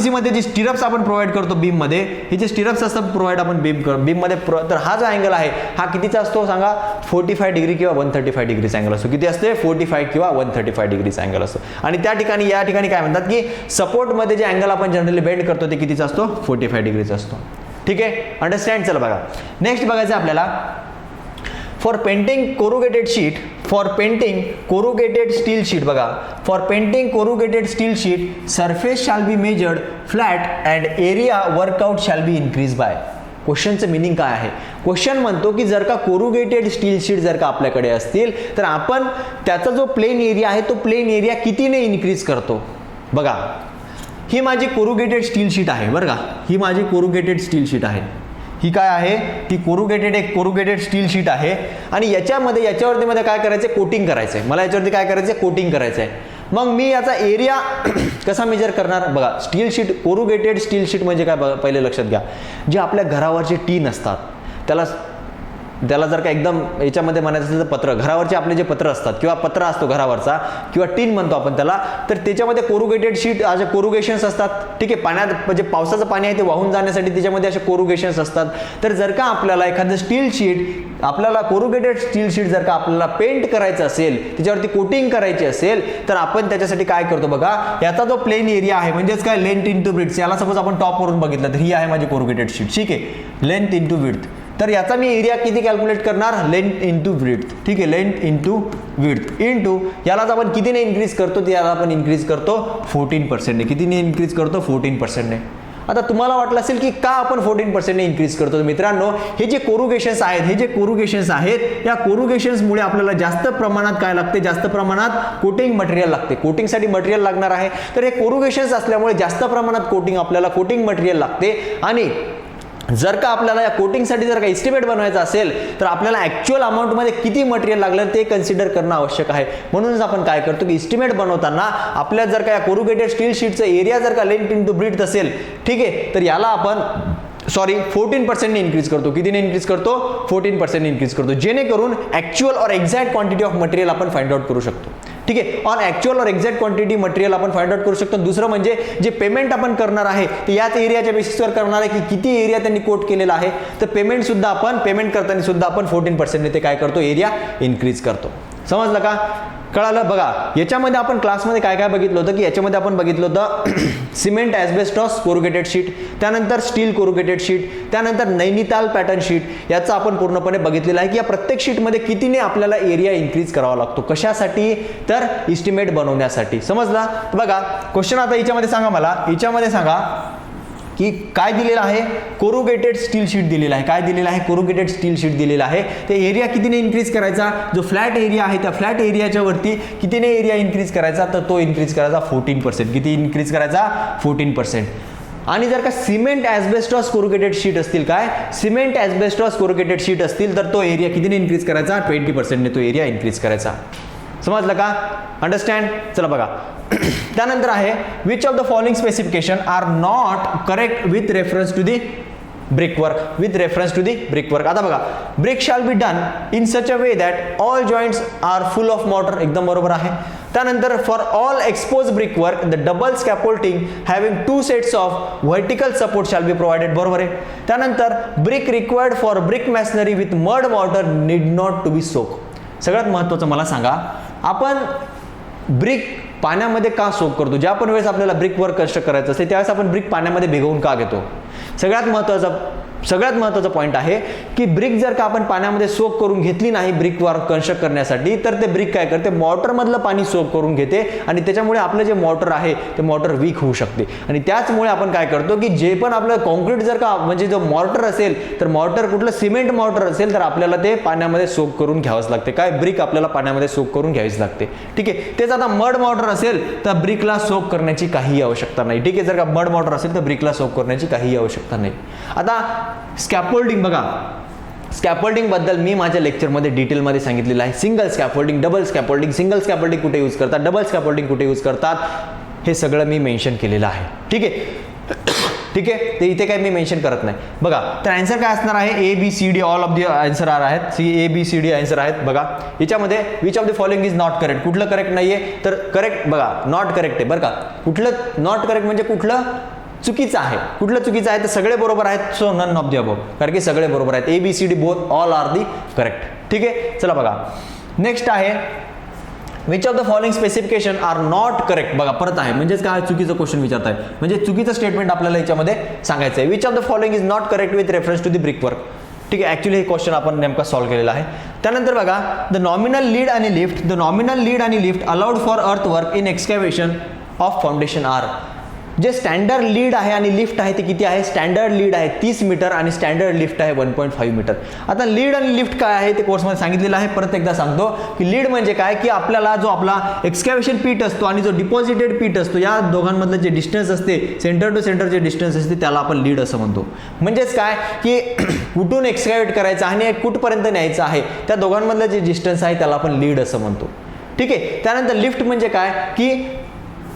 मध्ये जे स्टिरप्स आपण प्रोव्हाइड करतो बीममध्ये, हे जे स्टिरप्स असतात प्रोव्हाइड आपण बीममध्ये, तर हा जो अँगल आहे हा कितीचा असतो सांगा, 45 डिग्री किंवा 135 डिग्रीचा अँगल असतो. किती असते, 45 किंवा 135 डिग्रीचा अँगल असतो. आणि त्या ठिकाणी या ठिकाणी काय म्हणतात की सपोर्टमध्ये जे अँगल आपण जनरली बेंड करतो ते कितीचा असतो, 45 डिग्रीचा असतो. ठीक आहे, अंडरस्टँड. चला बघा नेक्स्ट बघायचं आपल्याला, for painting corrugated sheet, for painting corrugated steel sheet, बघा for painting corrugated steel sheet surface shall be measured flat and area work out shall be increase by. क्वेश्चनचं मिनिंग काय आहे, क्वेश्चन म्हणतो की जर का कोरुगेटेड स्टील शीट जर का आपल्याकडे असतील तर आपण त्याचा जो प्लेन एरिया आहे तो प्लेन एरिया कितीने इन्क्रीज करतो. बघा ही माझी कोरुगेटेड स्टील शीट आहे बरं का, ही माझी कोरुगेटेड स्टील शीट आहे. ही काय आहे, ती एक कोरुगेटेड स्टील शीट आहे. आणि याच्यावरती मध्ये काय करायचं, कोटिंग करायचं आहे. मला याच्यावरती काय करायचं, कोटिंग करायचं आहे. मग मी याचा एरिया कसा मेजर करणार. बघा steel sheet, corrugated steel sheet म्हणजे काय पहिले लक्षात घ्या, जे आपल्या घरावरचे टीन असतात त्याला जर का एकदम याच्यामध्ये म्हणायचं असेल तर पत्र, घरावरचे आपले जे पत्र असतात किंवा पत्रा असतो घरावरचा किंवा टीन म्हणतो आपण त्याला, तर त्याच्यामध्ये कोरुगेटेड शीट असे कोरुगेशन्स असतात. ठीक आहे, पाण्यात म्हणजे पावसाचं पाणी आहे ते वाहून जाण्यासाठी त्याच्यामध्ये असे कोरुगेशन्स असतात. तर जर का आपल्याला एखादं स्टील शीट, आपल्याला कोरुगेटेड स्टील शीट जर का आपल्याला पेंट करायचं असेल, त्याच्यावरती कोटिंग करायची असेल, तर आपण त्याच्यासाठी काय करतो बघा, याचा जो प्लेन एरिया आहे म्हणजेच काय लेंथ इंटू विड्थ, याला सपोज आपण टॉप वरून बघितलं तर ही आहे माझी कोरुगेटेड शीट. ठीक आहे, लेंथ इंटू विड्थ, तर याचा मी एरिया किती कॅल्क्युलेट करणार, लेंथ इंटू विड्थ. ठीक आहे, लेंथ इंटू विड्थ इंटू यालाच आपण कितीने इन्क्रीज करतो, ते याला आपण इन्क्रीज करतो 14%. कितीने इन्क्रीज करतो, 14%. आता तुम्हाला वाटलं असेल की का आपण 14% इन्क्रीज करतो. मित्रांनो, हे जे कोरुगेशन्स आहेत, या कोरुगेशन्समुळे आपल्याला जास्त प्रमाणात काय लागते, जास्त प्रमाणात कोटिंग मटेरियल लागते. कोटिंगसाठी मटेरियल लागणार आहे, तर हे कोरुगेशन्स असल्यामुळे जास्त प्रमाणात आपल्याला कोटिंग मटेरियल लागते. आणि जर का आपल्याला या कोटिंगसाठी जर का एस्टिमेट बनवायचा असेल तर आपल्याला ॲक्च्युअल अमाऊंटमध्ये किती मटेरियल लागलं ते कन्सिडर करणं आवश्यक आहे. म्हणूनच आपण काय करतो की एस्टिमेट बनवताना आपल्या जर का या कोरुगेटेड स्टील शीटचं एरिया जर का लेंथ इंटू ब्रीथ असेल, ठीक आहे, तर याला आपण 14% इन्क्रीज करतो. कितीने इन्क्रीज करतो, 14% इन्क्रीज करतो, जेणेकरून ॲक्च्युअल और एक्झॅक्ट क्वांटिटी ऑफ मटेरियल आपण फाइंड आउट करू शकतो. ठीक आहे, ऑन ॲक्च्युअल और एक्झॅक्ट क्वांटिटी मटेरियल आपण फाइंड आउट करू शकतो. दुसरं म्हणजे जे पेमेंट आपण करणार आहे ते याच एरियाच्या बेसिसवर करणार आहे की किती एरिया त्यांनी कोट केलेला आहे. तर पेमेंट करताना सुद्धा आपण 14% ते काय करतो, एरिया इन्क्रीज करतो. समजलं का, कळालं. बघा याच्यामध्ये आपण क्लासमध्ये काय काय बघितलं होतं की याच्यामध्ये आपण बघितलं होतं सिमेंट ॲस्बेस्टॉस कोरुगेटेड शीट, त्यानंतर स्टील कोरुगेटेड शीट, त्यानंतर नैनिताल पॅटर्न शीट. याचा आपण पूर्णपणे बघितलेलं आहे की या प्रत्येक शीटमध्ये कितीने आपल्याला एरिया इन्क्रीज करावा लागतो. कशासाठी, तर इस्टिमेट बनवण्यासाठी. समजला. बघा क्वेश्चन आता याच्यामध्ये सांगा की काय दिलेलं आहे, कोरुगेटेड स्टील शीट दिलेला आहे. काय दिलेलं आहे, कोरुगेटेड स्टील शीट दिलेला आहे. ते एरिया कितीने इन्क्रीज करायचा, जो फ्लॅट एरिया आहे त्या फ्लॅट एरियाच्या वरती कितीने एरिया इन्क्रीज करायचा, तर तो इन्क्रीज करायचा 14%. किती इन्क्रीज करायचा, 14%. आणि जर का सिमेंट ॲस्बेस्टॉस कोरुगेटेड शीट असतील, काय सिमेंट ॲस्बेस्टॉस कोरुगेटेड शीट असतील, तर तो एरिया कितीने इन्क्रीज करायचा, 20%ने तो एरिया इन्क्रीज करायचा. समजलं का, अंडरस्टँड. चला बघा त्यानंतर आहे which of the following specification are not correct with reference to the brickwork with reference to the brickwork. आता बघा, brick shall be done in such a way that all joints are full of mortar. एकदम बरोबर आहे. त्यानंतर for all exposed brickwork the double scaffolding having 2 sets of vertical support shall be provided. बरोबर आहे. त्यानंतर brick required for brick masonry with mud mortar need not to be soaked. सगळ्यात महत्त्वाचं मला सांगा, आपण ब्रिक पाण्यामध्ये का सोक करतो? ज्या पण वेळेस आपल्याला ब्रिक वर्क कन्स्ट्रक्ट करायचं असते त्यावेळेस आपण ब्रिक पाण्यामध्ये भिगवून का घेतो? सगळ्यात महत्त्वाचा पॉईंट आहे की ब्रिक जर का आपण पाण्यामध्ये सोक करून घेतली नाही ब्रिक वर्क कन्स्ट्रक्ट करण्यासाठी, तर ते ब्रिक काय करते, मॉर्टरमधलं पाणी सोक करून घेते आणि त्याच्यामुळे आपलं जे मॉर्टर आहे ते मॉर्टर वीक होऊ शकते. आणि त्याचमुळे आपण काय करतो की जे पण आपलं कॉन्क्रीट जर का म्हणजे जो मॉर्टर असेल तर मॉर्टर कुठलं सिमेंट मॉर्टर असेल तर आपल्याला ते पाण्यामध्ये सोक करून घ्यावंच लागते. काय, ब्रिक आपल्याला पाण्यामध्ये सोक करून घ्यावीच लागते. ठीक आहे. तेच आता मड मॉर्टर असेल तर ब्रिकला सोक करण्याची काही आवश्यकता नाही. ठीक आहे. जर का मड मॉर्टर असेल तर ब्रिकला सोक करण्याची काही आवश्यकता नाही. आता स्कॅफोल्डिंग बघा, स्कॅफोल्डिंग बद्दल मी माझ्या लेक्चरमध्ये डिटेलमध्ये सांगितलेलं आहे. सिंगल स्कॅफोल्डिंग, डबल स्कॅफोल्डिंग, सिंगल स्कॅफोल्डिंग कुठे यूज करतात, डबल स्कॅफोल्डिंग कुठे यूज करतात, हे सगळं मी मेन्शन केलेलं आहे. ठीक आहे. ठीक आहे. ते इथे काही मी मेन्शन करत नाही. बघा, तर आन्सर काय असणार आहे, ABCD all of the answer आहेत. ABCD आन्सर आहेत. बघा, याच्यामध्ये which of the following is not correct, कुठलं करेक्ट नाहीये, तर करेक्ट बघा, नॉट करेक्ट आहे बरं का. कुठलं नॉट करेक्ट म्हणजे कुठलं चुकीचं आहे, कुठलं चुकीचं आहे, तर सगळे बरोबर आहेत. So none of the above, कारण की सगळे बरोबर आहेत. ABCD both all are the correct. ठीक आहे. चला बघा, नेक्स्ट आहे which of the following specification are not correct. बघा, परत आहे म्हणजेच काय, चुकीचं क्वेश्चन विचारत आहे, म्हणजे चुकीचं स्टेटमेंट आपल्याला याच्यामध्ये सांगायचं आहे. Which of the following is not correct with reference to the brickwork. ठीक आहे. ऍक्च्युली हे क्वेश्चन आपण नेमका सॉल्व्ह केलेला आहे. त्यानंतर बघा, द नॉमिनल लीड आणि लिफ्ट, द नॉमिनल लीड आणि lift allowed for earth work in excavation of foundation are. जे स्टँडर्ड लीड आहे आणि लिफ्ट आहे ते किती आहे, स्टँडर्ड लीड आहे 30 मीटर आणि स्टँडर्ड लिफ्ट आहे 1.5 मीटर. आता लीड आणि लिफ्ट काय आहे ते कोर्समध्ये सांगितलेलं आहे. परत एकदा सांगतो की लीड म्हणजे काय, की आपल्याला जो आपला एक्सकॅव्हेशन पीट असतो आणि जो डिपॉझिटेड पीट असतो या दोघांमधलं जे डिस्टन्स असते, सेंटर टू सेंटर जे डिस्टन्स असते त्याला आपण लीड असं म्हणतो. म्हणजेच काय की कुठून एक्सकॅव्हेट करायचं आणि कुठपर्यंत न्यायचं आहे त्या दोघांमधलं जे डिस्टन्स आहे त्याला आपण लीड असं म्हणतो. ठीक आहे. त्यानंतर लिफ्ट म्हणजे काय की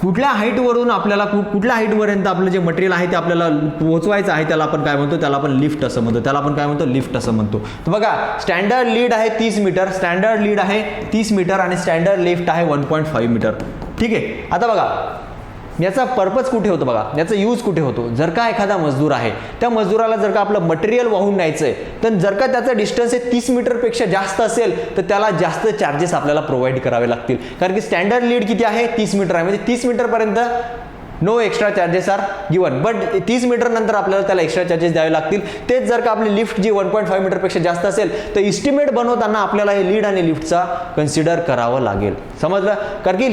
कुठल्या हाईटवरून आपल्याला कुठल्या हाईटपर्यंत आपलं जे मटेरियल आहे ते आपल्याला पोहोचवायचं आहे त्याला आपण काय म्हणतो, त्याला आपण लिफ्ट असं म्हणतो. त्याला आपण काय म्हणतो, लिफ्ट असं म्हणतो. तर बघा, स्टँडर्ड लीड आहे 30 मीटर, स्टँडर्ड लीड आहे 30 मीटर आणि स्टँडर्ड लिफ्ट आहे 1.5 मीटर. ठीक आहे. आता बघा, याचा पर्पज कुठे होतो, बघा याचा यूज कुठे होतो. जर का एखादा मजदूर आहे, त्या मजदूराला जर का आपलं मटेरियल वाहून न्यायचं आहे, तर जर का त्याचं डिस्टन्स हे 30 मीटरपेक्षा जास्त असेल तर त्याला जास्त चार्जेस आपल्याला प्रोव्हाइड करावे लागतील. कारण की स्टँडर्ड लीड किती आहे, 30 मीटर आहे. म्हणजे 30 मीटरपर्यंत no extra charges are given, but 30 metre नंतर आपल्याला त्याला एक्स्ट्रा चार्जेस द्यावे लागतील. तेच जर का आपली लिफ्ट जी 1.5 मीटरपेक्षा जास्त असेल तर इस्टिमेट बनवताना आपल्याला हे लीड आणि लिफ्टचा कन्सिडर करावं लागेल. समजलं. कारण की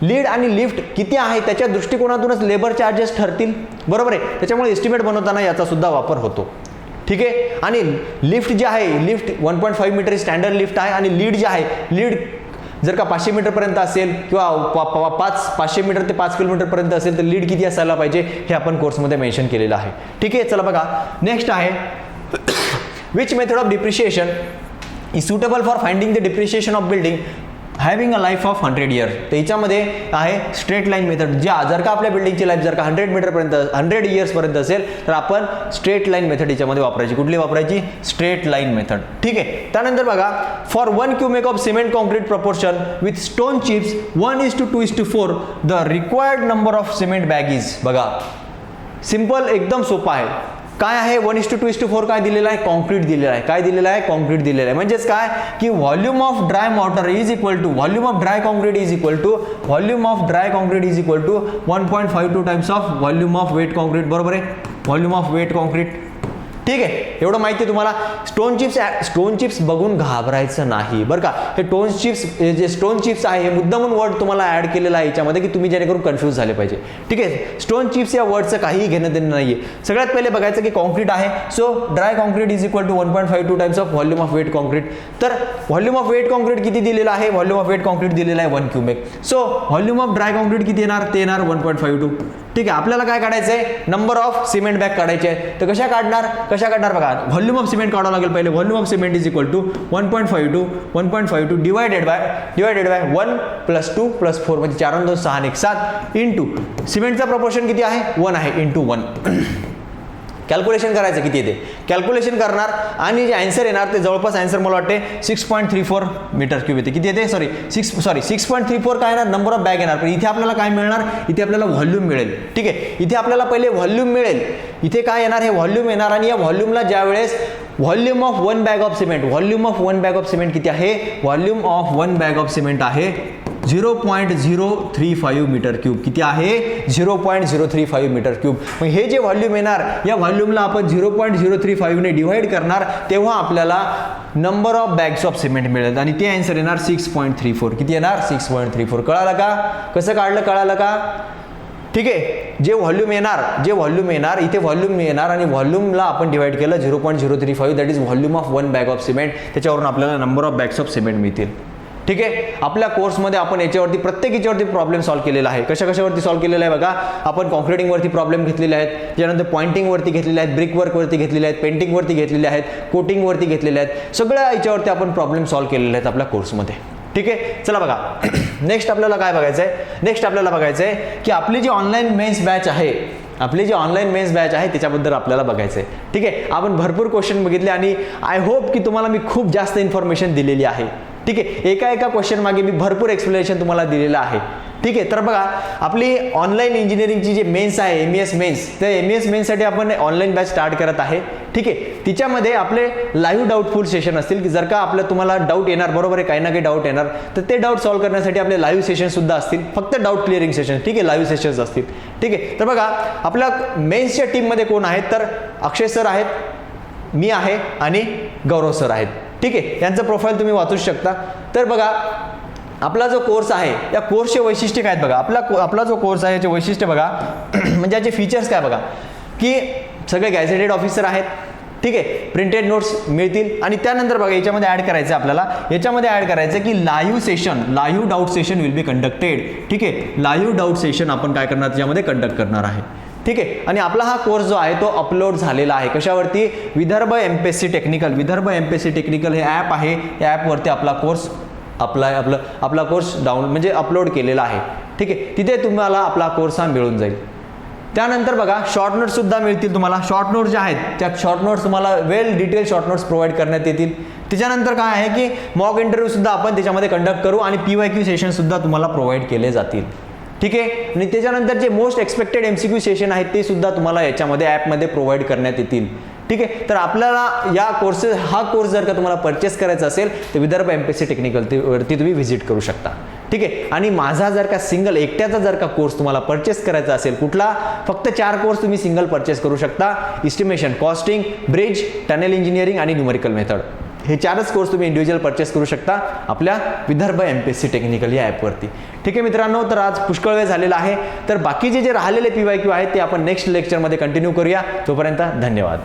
लीड आणि लिफ्ट किती आहे त्याच्या दृष्टिकोनातूनच लेबर चार्जेस ठरतील. बरोबर आहे. त्याच्यामुळे एस्टिमेट बनवताना याचा सुद्धा वापर होतो. ठीक आहे. आणि लिफ्ट जे आहे, लिफ्ट 1.5 मीटर स्टँडर्ड लिफ्ट आहे आणि लीड जे आहे, लीड जर का 500 मीटरपर्यंत असेल किंवा 500 मीटर ते 5 किलोमीटरपर्यंत असेल तर लीड किती असायला पाहिजे हे आपण कोर्समध्ये मेन्शन केलेलं आहे. ठीक आहे. चला बघा, नेक्स्ट आहे which method of depreciation is suitable for finding the depreciation of building having a life of 100 year. तर याच्यामध्ये आहे स्ट्रेट लाईन मेथड. जर का आपल्या बिल्डिंगची लाईफ जर का 100 मीटरपर्यंत 100 इयर्सपर्यंत असेल तर आपण स्ट्रेट लाईन मेथड याच्यामध्ये वापरायची. कुठली वापरायची, स्ट्रेट लाईन मेथड. ठीक आहे. त्यानंतर बघा, for 1 cubic of cement concrete proportion with stone chips 1:2:4 the required number of cement bag is. बघा, सिंपल एकदम सोपा आहे. काय आहे 1:2:4 काय दिलेलं आहे, कॉन्क्रीट दिलेलं आहे. काय दिलेलं आहे, कॉन्क्रीट दिलेलं आहे. म्हणजेच काय की volume of dry mortar is equal to volume of dry concrete is equal to volume of dry concrete is equal to 1.52 times of volume of wet concrete. बरोबर आहे. Volume of wet concrete. ठीक आहे. एवढं माहिती आहे तुम्हाला. Stone chips बघून घाबरायचं नाही बरं का. हे जे स्टोन चिप्स आहे हे मुद्दामून वर्ड तुम्हाला ऍड केलेला आहे याच्यामध्ये की तुम्ही जेणेकरून कन्फ्यूज झाले पाहिजे. ठीक आहे. स्टोन चिप्स या वर्डचं काही घेणं देणं नाहीये. सगळ्यात पहिले बघायचं की कॉन्क्रीट आहे. So dry concrete is equal to 1.52 times of volume of wet concrete. तर व्हॉल्यूम ऑफ वेट कॉन्क्रीट किती दिलेलं आहे, व्हॉल्यूम ऑफ वेट कॉन्क्रीट दिलेलं आहे 1 cubic. So volume of dry concrete किती येणार, ते येणार 1.52. ठीक आहे. आपल्याला काय काढायचं आहे, नंबर ऑफ सिमेंट बॅग काढायचे आहे. तर कशा काढणार बघा, व्हॉल्यूम ऑफ सिमेंट काढावं लागेल पहिले. Volume of cement is equal to 1.52 divided by 1 + 2 + 4 म्हणजे 4 2 6 1 7 इंटू सिमेंटचा प्रपोर्शन किती आहे 1 आहे इंटू 1. कॅल्क्युलेशन करायचं किती येते, कॅल्क्युलेशन करणार आणि जे आन्सर येणार ते जवळपास आन्सर मला वाटते 6.34 मीटर क्यूब येते. किती येते, 6.34 काय येणार, नंबर ऑफ बॅग येणार. पण इथे आपल्याला काय मिळणार, इथे आपल्याला व्हॉल्यूम मिळेल. ठीक आहे, इथे आपल्याला पहिले व्हॉल्यूम मिळेल. इथे काय येणार, हे व्हॉल्यूम येणार आणि या व्हॉल्यूमला ज्या वेळेस volume of one bag of cement, volume of one bag of cement किती आहे, volume of one bag of cement आहे 0.035 मीटर क्यूब. किती आहे, 0.035 मीटर क्यूब. मग हे जे व्हॉल्यूम येणार या व्हॉल्यूमला आपण 0.035 ने डिवाइड करणार, तेव्हा आपल्याला number of bags of cement मिळेल आणि ते आन्सर येणार 6.34. किती येणार, 6.34. कळालं का, कसं काढलं, कळालं का. ठीक आहे, जे व्हॉल्यूम येणार इथे व्हॉल्यूम येणार आणि व्हॉल्यूमला आपण डिवाइड केलं 0.035, that is volume of one bag of cement. त्याच्यावरून आपल्याला number of bags of cement मिळतील. ठीक आहे, आपल्या कोर्समध्ये आपण याच्यावरती प्रत्येक याच्यावरती प्रॉब्लेम सॉल्व्ह केलेला आहे. कशावरती सॉल्व्ह केलेला आहे बघा, आपण कॉन्क्रिटिंगवरती प्रॉब्लेम घेतलेले आहेत, त्याच्यानंतर पॉइंटिंगवरती घेतलेले आहेत, ब्रिक वर्कवरती घेतलेले आहेत, पेंटिंगवरती घेतलेले आहेत, कोटिंगवरती घेतलेले आहेत. सगळ्या याच्यावरती आपण प्रॉब्लेम सॉल्व्ह केलेले आहेत आपल्या कोर्समध्ये. ठीक आहे, चला बघा नेक्स्ट आपल्याला काय बघायचं आहे, नेक्स्ट आपल्याला बघायचं आहे की आपली जी ऑनलाईन मेन्स बॅच आहे, आपली जी ऑनलाईन मेन्स बॅच आहे त्याच्याबद्दल आपल्याला बघायचं आहे. ठीक आहे, आपण भरपूर क्वेश्चन बघितले आणि आय होप की तुम्हाला मी खूप जास्त इन्फॉर्मेशन दिलेली आहे. ठीक आहे, एका क्वेश्चन मागे मी भरपूर एक्सप्लेनेशन तुम्हाला दिलेलं आहे. ठीक आहे, तर बघा आपली ऑनलाईन इंजिनिअरिंगची जी मेन्स आहे MES मेन्स, त्या MES मेन्ससाठी आपण ऑनलाईन बॅच स्टार्ट करत आहे. ठीक आहे, तिच्यामध्ये आपले लाईव्ह डाऊटफुल सेशन असतील की जर का आपलं तुम्हाला डाऊट येणार, बरोबर आहे, काही ना काही डाऊट येणार, तर ते डाऊट सॉल्व्ह करण्यासाठी आपले लाईव्ह सेशन सुद्धा असतील, फक्त डाऊट क्लिअरिंग सेशन. ठीक आहे, लाईव्ह सेशन्स असतील. ठीक आहे, तर बघा आपल्या मेन्सच्या टीममध्ये कोण आहेत, तर अक्षय सर आहेत, मी आहे आणि गौरव सर आहेत. ठीक आहे, यांचं प्रोफाईल तुम्ही वाचू शकता. तर बघा आपला जो कोर्स आहे या कोर्सचे वैशिष्ट्य काय आहेत बघा, आपला जो कोर्स आहे याचे वैशिष्ट्य बघा म्हणजे याचे फीचर्स काय बघा, की सगळे गॅझेटेड ऑफिसर आहेत. ठीक आहे, प्रिंटेड नोट्स मिळतील आणि त्यानंतर बघा याच्यामध्ये ऍड करायचं आपल्याला, याच्यामध्ये ऍड करायचं की live doubt session will be conducted. ठीक आहे, लाईव्ह डाऊट सेशन आपण काय करणार, त्याच्यामध्ये कंडक्ट करणार आहे. ठीक आहे, आणि आपला हा कोर्स जो आहे तो अपलोड झालेला आहे कशावरती, विदर्भ MPSC टेक्निकल हे ॲप आहे, या ॲपवरती आपला कोर्स आपला कोर्स म्हणजे अपलोड केलेला आहे. ठीक आहे, तिथे तुम्हाला आपला कोर्स हा मिळून जाईल. त्यानंतर बघा शॉर्ट नोट्स सुद्धा मिळतील तुम्हाला. शॉर्ट नोट्स जे आहेत त्या शॉर्ट नोट्स तुम्हाला वेल डिटेल शॉर्ट नोट्स प्रोव्हाइड करण्यात येतील. त्याच्यानंतर काय आहे की मॉक इंटरव्ह्यू सुद्धा आपण त्याच्यामध्ये कंडक्ट करू आणि PYQ सेशन सुद्धा तुम्हाला प्रोव्हाइड केले जातील. ठीक आहे, आणि त्याच्यानंतर जे मोस्ट एक्सपेक्टेड MCQ सेशन आहेत ते सुद्धा तुम्हाला याच्यामध्ये ॲपमध्ये प्रोव्हाइड करण्यात येतील. ठीक आहे, तर आपल्याला हा कोर्स जर का तुम्हाला परचेस करायचा असेल तर विदर्भ MPSC टेक्निकल वरती तुम्ही व्हिजिट करू शकता. ठीक आहे, आणि माझा जर का एकट्याचा जर का कोर्स तुम्हाला परचेस करायचा असेल, कुठला, फक्त 4 कोर्स तुम्ही सिंगल परचेस करू शकता. Estimation, costing, bridge, tunnel engineering आणि न्यूमेरिकल मेथड, हे 4च कोर्स तुम्ही इंडिव्हिज्युअल परचेस करू शकता आपल्या विदर्भ MPSC टेक्निकल या ॲपवरती. ठीक आहे मित्रांनो, तर आज पुष्कळ वेळ झालेला आहे. तर बाकीचे जे राहिलेले PYQ आहेत ते आपण नेक्स्ट लेक्चरमध्ये कंटिन्यू करूया. तोपर्यंत धन्यवाद.